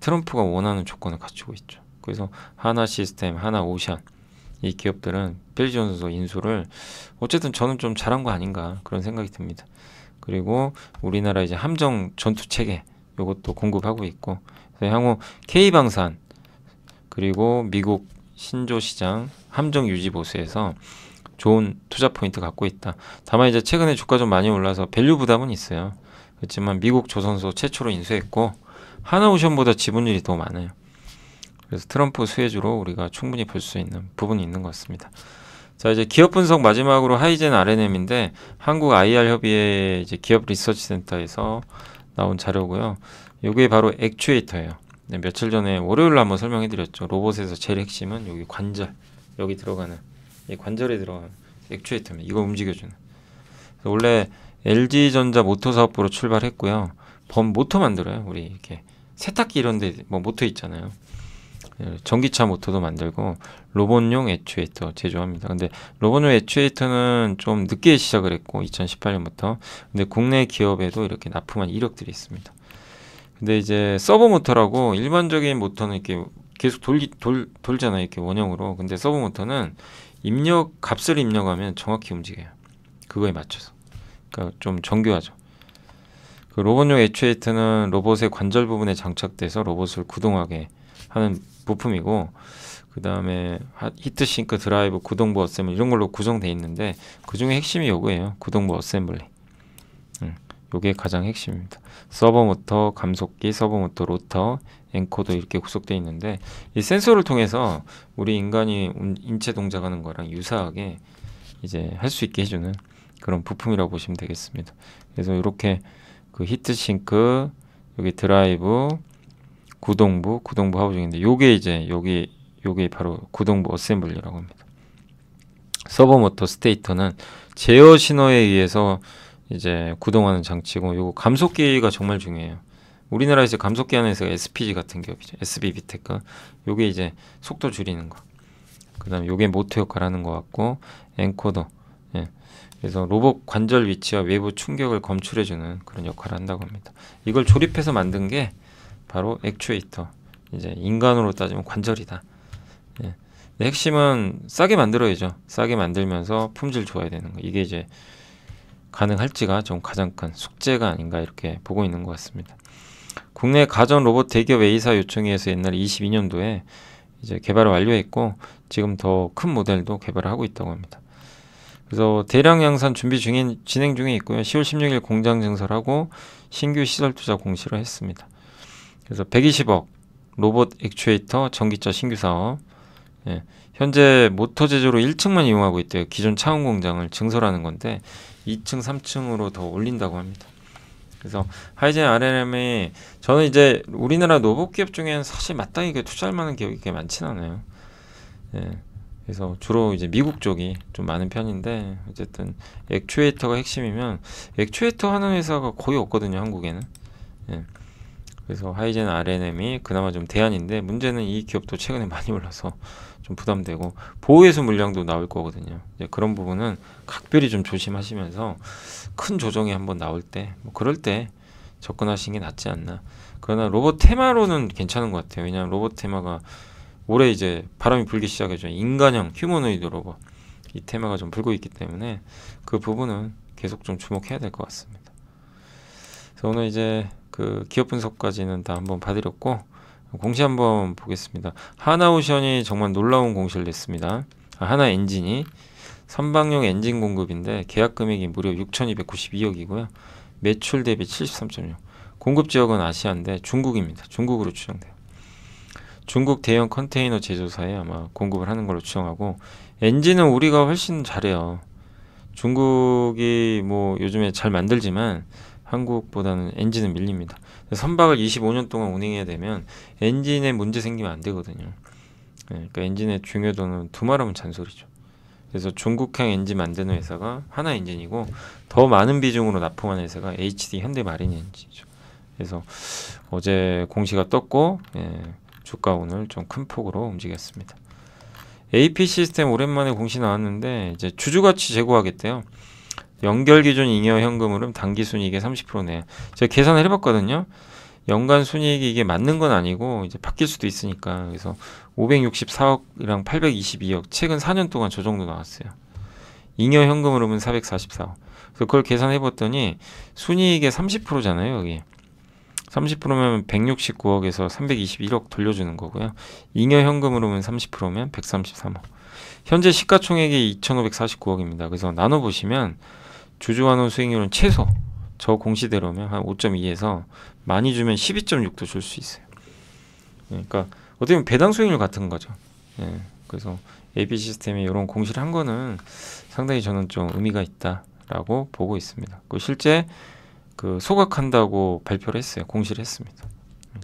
트럼프가 원하는 조건을 갖추고 있죠. 그래서 하나시스템, 하나오션 이 기업들은 필리조선소 인수를 어쨌든 저는 좀 잘한 거 아닌가 그런 생각이 듭니다. 그리고 우리나라 이제 함정 전투 체계 이것도 공급하고 있고, 향후 K방산 그리고 미국 신조시장 함정 유지 보수에서 좋은 투자 포인트 갖고 있다. 다만 이제 최근에 주가 좀 많이 올라서 밸류 부담은 있어요. 그렇지만 미국 조선소 최초로 인수했고, 하나오션보다 지분율이 더 많아요. 그래서 트럼프 수혜주로 우리가 충분히 볼 수 있는 부분이 있는 것 같습니다. 자, 이제 기업 분석 마지막으로 하이젠 RNM인데, 한국 IR 협의회 이제 기업 리서치 센터에서 나온 자료고요. 이게 바로 액추에이터예요. 네, 며칠 전에 월요일로 한번 설명해드렸죠. 로봇에서 제일 핵심은 여기 관절, 여기 들어가는 이 관절에 들어가는 액추에이터입니다. 이거 움직여주는. 원래 LG전자 모터 사업부로 출발했고요. 모터 만들어요. 우리 이렇게 세탁기 이런데 뭐 모터 있잖아요. 전기차 모터도 만들고 로봇용 액추에이터 제조합니다. 근데 로봇용 액추에이터는 좀 늦게 시작을 했고 2018년부터. 근데 국내 기업에도 이렇게 납품한 이력들이 있습니다. 근데 이제 서버 모터라고, 일반적인 모터는 이렇게 계속 돌잖아요. 이렇게 원형으로. 근데 서버 모터는 값을 입력하면 정확히 움직여요. 그거에 맞춰서. 그러니까 좀 정교하죠. 그 로봇용 액추에이터는 로봇의 관절 부분에 장착돼서 로봇을 구동하게 하는 부품이고, 그 다음에 히트싱크, 드라이브, 구동부 어셈블리 이런 걸로 구성되어 있는데 그 중에 핵심이 요거예요. 구동부 어셈블리. 요게 가장 핵심입니다. 서버 모터, 감속기, 서버 모터, 로터, 엔코더 이렇게 구성되어 있는데 이 센서를 통해서 우리 인간이 인체 동작하는 거랑 유사하게 이제 할 수 있게 해주는 그런 부품이라고 보시면 되겠습니다. 그래서 이렇게 그 히트싱크, 여기 드라이브, 구동부 하부종인데 요게 이제 요게 바로 구동부 어셈블리라고 합니다. 서버 모터 스테이터는 제어 신호에 의해서 이제 구동하는 장치고, 요거 감속기가 정말 중요해요. 우리나라에서 감속기 하는 회사가 SPG 같은 기업이죠. SB비테크. 요게 이제 속도 줄이는 거. 그 다음에 요게 모터 역할을 하는 것 같고, 엔코더. 예. 그래서 로봇 관절 위치와 외부 충격을 검출해주는 그런 역할을 한다고 합니다. 이걸 조립해서 만든 게 바로 액추에이터. 이제 인간으로 따지면 관절이다. 예. 핵심은 싸게 만들어야죠. 싸게 만들면서 품질 좋아야 되는 거. 이게 이제 가능할지가 좀 가장 큰 숙제가 아닌가 이렇게 보고 있는 것 같습니다. 국내 가전 로봇 대기업 A사 요청에 의해서 옛날 22년도에 이제 개발을 완료했고 지금 더 큰 모델도 개발을 하고 있다고 합니다. 그래서 대량 양산 진행 중에 있고요. 10월 16일 공장 증설하고 신규 시설 투자 공시를 했습니다. 그래서 120억 로봇 액추에이터 전기차 신규 사업. 예, 현재 모터 제조로 1층만 이용하고 있대요. 기존 차원 공장을 증설하는 건데 2층, 3층으로 더 올린다고 합니다. 그래서 하이젠 RNM이 저는 이제 우리나라 로봇 기업 중에는 사실 마땅히 투자할 만한 기업이 그렇게 많지는 않아요. 예, 그래서 주로 이제 미국 쪽이 좀 많은 편인데 어쨌든 액추에이터가 핵심이면 액추에이터 하는 회사가 거의 없거든요, 한국에는. 예, 그래서 하이젠 RNM이 그나마 좀 대안인데 문제는 이 기업도 최근에 많이 올라서 좀 부담되고 보호회수 물량도 나올 거거든요. 이제 그런 부분은 각별히 좀 조심하시면서 큰 조정이 한번 나올 때 뭐 그럴 때 접근하시는 게 낫지 않나. 그러나 로봇 테마로는 괜찮은 것 같아요. 왜냐하면 로봇 테마가 올해 이제 바람이 불기 시작했죠. 인간형 휴머노이드 로봇 이 테마가 좀 불고 있기 때문에 그 부분은 계속 좀 주목해야 될 것 같습니다. 그래서 오늘 이제 그 기업 분석까지는 다 한번 봐드렸고 공시 한번 보겠습니다. 하나오션이 정말 놀라운 공시를 냈습니다. 하나엔진이 선박용 엔진 공급인데 계약 금액이 무려 6,292억이고요. 매출 대비 73.6. 공급 지역은 아시아인데 중국입니다. 중국으로 추정돼요. 중국 대형 컨테이너 제조사에 아마 공급을 하는 걸로 추정하고 엔진은 우리가 훨씬 잘해요. 중국이 뭐 요즘에 잘 만들지만 한국보다는 엔진은 밀립니다. 선박을 25년 동안 운행해야 되면 엔진에 문제 생기면 안 되거든요. 그러니까 엔진의 중요도는 두말하면 잔소리죠. 그래서 중국형 엔진 만드는 회사가 하나엔진이고 더 많은 비중으로 납품하는 회사가 HD 현대마린 엔진이죠. 그래서 어제 공시가 떴고 주가 오늘 좀 큰 폭으로 움직였습니다. AP 시스템 오랜만에 공시 나왔는데 이제 주주가치 제고하겠대요. 연결 기준 잉여 현금 흐름 단기 순이익의 30%네요. 제가 계산을 해봤거든요. 연간 순이익이 이게 맞는 건 아니고 이제 바뀔 수도 있으니까. 그래서 564억이랑 822억 최근 4년 동안 저 정도 나왔어요. 잉여 현금 흐름은 444억. 그래서 그걸 계산해봤더니 순이익의 30%잖아요. 여기 30%면 169억에서 321억 돌려주는 거고요. 잉여 현금 흐름은 30%면 133억. 현재 시가총액이 2,549억입니다. 그래서 나눠보시면 주주환원 수익률은 최소 저 공시대로면 한 5.2에서 많이 주면 12.6도 줄 수 있어요. 그러니까 어떻게 보면 배당 수익률 같은 거죠. 그래서 AB 시스템이 이런 공시를 한 거는 상당히 저는 좀 의미가 있다라고 보고 있습니다. 실제 그 소각한다고 발표를 했어요. 공시를 했습니다.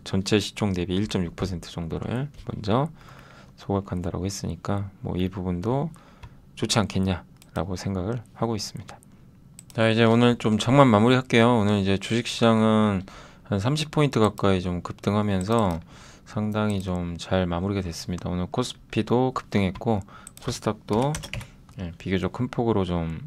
전체 시총 대비 1.6% 정도를 먼저 소각한다라고 했으니까 뭐 이 부분도 좋지 않겠냐라고 생각을 하고 있습니다. 자, 이제 오늘 좀 장만 마무리할게요. 오늘 이제 주식시장은 한 30포인트 가까이 좀 급등하면서 상당히 좀 잘 마무리가 됐습니다. 오늘 코스피도 급등했고 코스닥도 비교적 큰 폭으로 좀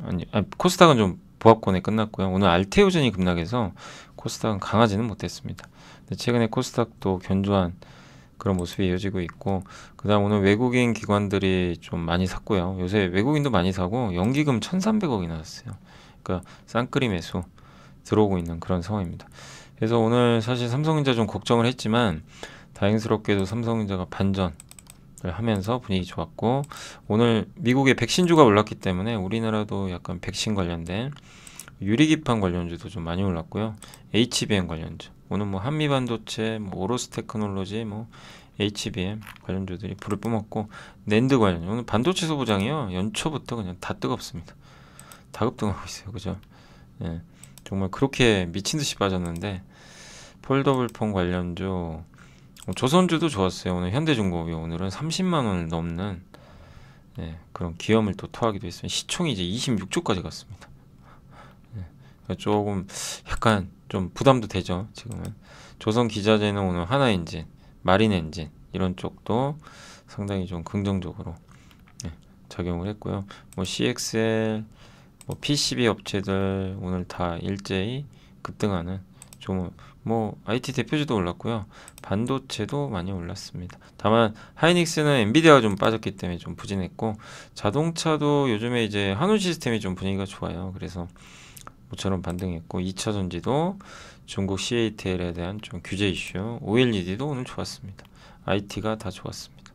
코스닥은 좀 보합권에 끝났고요. 오늘 알테오젠이 급락해서 코스닥은 강하지는 못했습니다. 근데 최근에 코스닥도 견조한 그런 모습이 이어지고 있고 그 다음 오늘 외국인 기관들이 좀 많이 샀고요. 요새 외국인도 많이 사고 연기금 1,300억이 나왔어요. 그러니까 쌍끌이 매수 들어오고 있는 그런 상황입니다. 그래서 오늘 사실 삼성전자 좀 걱정을 했지만 다행스럽게도 삼성전자가 반전을 하면서 분위기 좋았고, 오늘 미국의 백신주가 올랐기 때문에 우리나라도 약간 백신 관련된 유리기판 관련주도 좀 많이 올랐고요. HBM 관련주, 오늘 뭐 한미반도체, 뭐 오로스 테크놀로지, 뭐 HBM 관련주들이 불을 뿜었고, 낸드 관련, 오늘 반도체 소부장이요 연초부터 그냥 다 뜨겁습니다. 다 급등하고 있어요. 그죠? 예, 정말 그렇게 미친듯이 빠졌는데, 폴더블폰 관련주, 조선주도 좋았어요. 오늘 현대중공업이 오늘은 30만원을 넘는, 예, 그런 기염을 또 토하기도 했어요. 시총이 이제 26조까지 갔습니다. 예, 조금 약간 좀 부담도 되죠. 지금은 조선기자재는 오늘 하나엔진, 마린엔진 이런 쪽도 상당히 좀 긍정적으로, 예, 작용을 했고요. 뭐 CXL, 뭐 PCB 업체들 오늘 다 일제히 급등하는, 좀 뭐 IT 대표주도 올랐고요. 반도체도 많이 올랐습니다. 다만 하이닉스는 엔비디아가 좀 빠졌기 때문에 좀 부진했고, 자동차도 요즘에 이제 한우 시스템이 좀 분위기가 좋아요. 그래서 모처럼 반등했고, 2차전지도 중국 CATL에 대한 좀 규제 이슈, OLED도 오늘 좋았습니다. IT가 다 좋았습니다.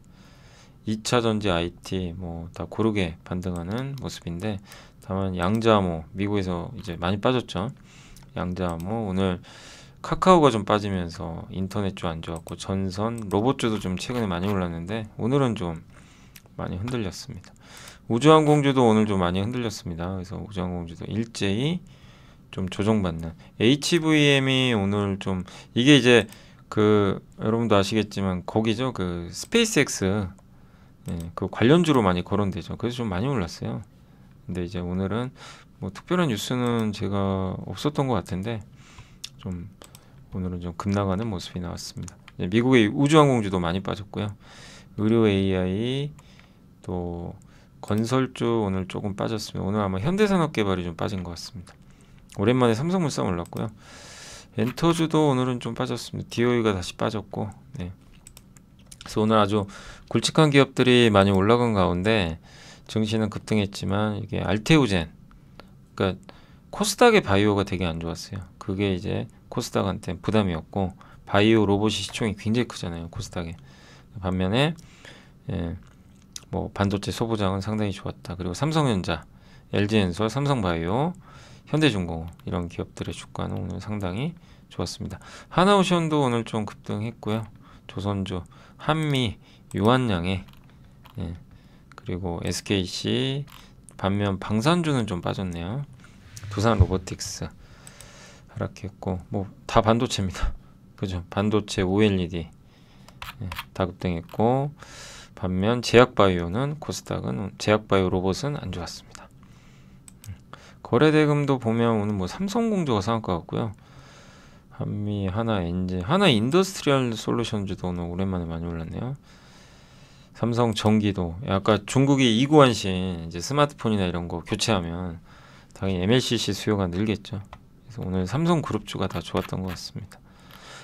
2차전지 IT 뭐 다 고르게 반등하는 모습인데, 다만 양자모 미국에서 이제 많이 빠졌죠. 양자모 오늘 카카오가 좀 빠지면서 인터넷주 안 좋았고, 전선 로봇주도 좀 최근에 많이 올랐는데 오늘은 좀 많이 흔들렸습니다. 우주항공주도 오늘 좀 많이 흔들렸습니다. 그래서 우주항공주도 일제히 좀 조정받는, HVM이 오늘 좀, 이게 이제 그 여러분도 아시겠지만 거기죠, 그 스페이스X, 예, 그 관련주로 많이 거론되죠. 그래서 좀 많이 올랐어요. 근데 이제 오늘은 뭐 특별한 뉴스는 제가 없었던 것 같은데, 좀 오늘은 좀 급나가는 모습이 나왔습니다. 미국의 우주항공주도 많이 빠졌고요. 의료 AI, 또 건설주 오늘 조금 빠졌습니다. 오늘 아마 현대산업개발이 좀 빠진 것 같습니다. 오랜만에 삼성물산 올랐고요. 엔터주도 오늘은 좀 빠졌습니다. DOE가 다시 빠졌고, 네. 그래서 오늘 아주 굵직한 기업들이 많이 올라간 가운데 증시는 급등했지만, 이게 알테오젠, 그러니까 코스닥의 바이오가 되게 안 좋았어요. 그게 이제 코스닥한테 부담이었고, 바이오 로봇이 시총이 굉장히 크잖아요, 코스닥에. 반면에, 예, 뭐 반도체 소부장은 상당히 좋았다. 그리고 삼성전자, LG엔솔, 삼성바이오, 현대중공업 이런 기업들의 주가는 오늘 상당히 좋았습니다. 하나오션도 오늘 좀 급등했고요. 조선주, 한미, 유한양행, 예, 그리고 SKC, 반면 방산주는 좀 빠졌네요. 두산 로보틱스 하락했고, 뭐 다 반도체입니다. 그죠? 반도체, OLED, 예, 다 급등했고, 반면 제약바이오는, 코스닥은 제약바이오 로봇은 안 좋았습니다. 거래대금도 보면 오늘 뭐 삼성공조가 상한가 같고요. 한미, 하나엔진, 하나인더스트리얼 솔루션주도 오늘 오랜만에 많이 올랐네요. 삼성전기도, 약간 중국이 이구환신 이제 스마트폰이나 이런 거 교체하면 당연히 MLCC 수요가 늘겠죠. 그래서 오늘 삼성그룹주가 다 좋았던 것 같습니다.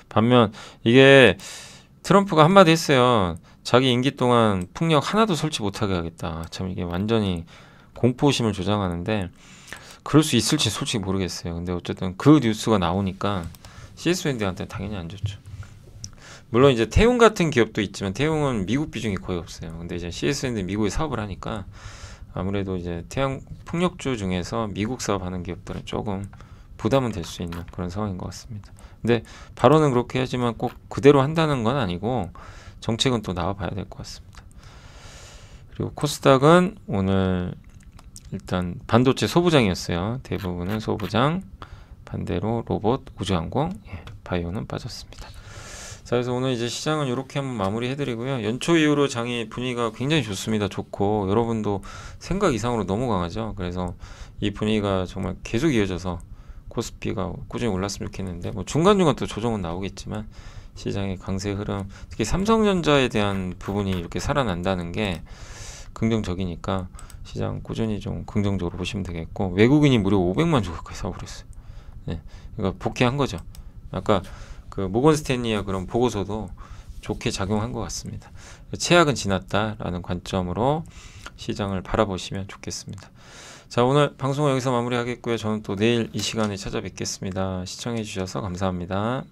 반면 이게 트럼프가 한마디 했어요. 자기 임기 동안 풍력 하나도 설치 못하게 하겠다. 참 이게 완전히 공포심을 조장하는데, 그럴 수 있을지 솔직히 모르겠어요. 근데 어쨌든 그 뉴스가 나오니까 CS밴드한테 당연히 안 좋죠. 물론 이제 태웅 같은 기업도 있지만 태웅은 미국 비중이 거의 없어요. 근데 이제 CS밴드 미국에 사업을 하니까 아무래도 이제 태양 풍력주 중에서 미국 사업하는 기업들은 조금 부담은 될 수 있는 그런 상황인 것 같습니다. 근데 발언은 그렇게 하지만 꼭 그대로 한다는 건 아니고, 정책은 또 나와봐야 될 것 같습니다. 그리고 코스닥은 오늘 일단 반도체 소부장이었어요. 대부분은 소부장, 반대로 로봇, 우주항공, 예, 바이오는 빠졌습니다. 자, 그래서 오늘 이제 시장은 이렇게 한번 마무리 해드리고요. 연초 이후로 장이 분위기가 굉장히 좋습니다. 좋고, 여러분도 생각 이상으로 너무 강하죠. 그래서 이 분위기가 정말 계속 이어져서 코스피가 꾸준히 올랐으면 좋겠는데, 뭐 중간중간 또 조정은 나오겠지만, 시장의 강세 흐름, 특히 삼성전자에 대한 부분이 이렇게 살아난다는 게 긍정적이니까 시장 꾸준히 좀 긍정적으로 보시면 되겠고, 외국인이 무려 500만 주 가까이 사버렸어요. 네, 그러니까 복귀한 거죠. 아까 그 모건 스탠리의 그런 보고서도 좋게 작용한 것 같습니다. 최악은 지났다라는 관점으로 시장을 바라보시면 좋겠습니다. 자, 오늘 방송은 여기서 마무리하겠고요. 저는 또 내일 이 시간에 찾아뵙겠습니다. 시청해 주셔서 감사합니다.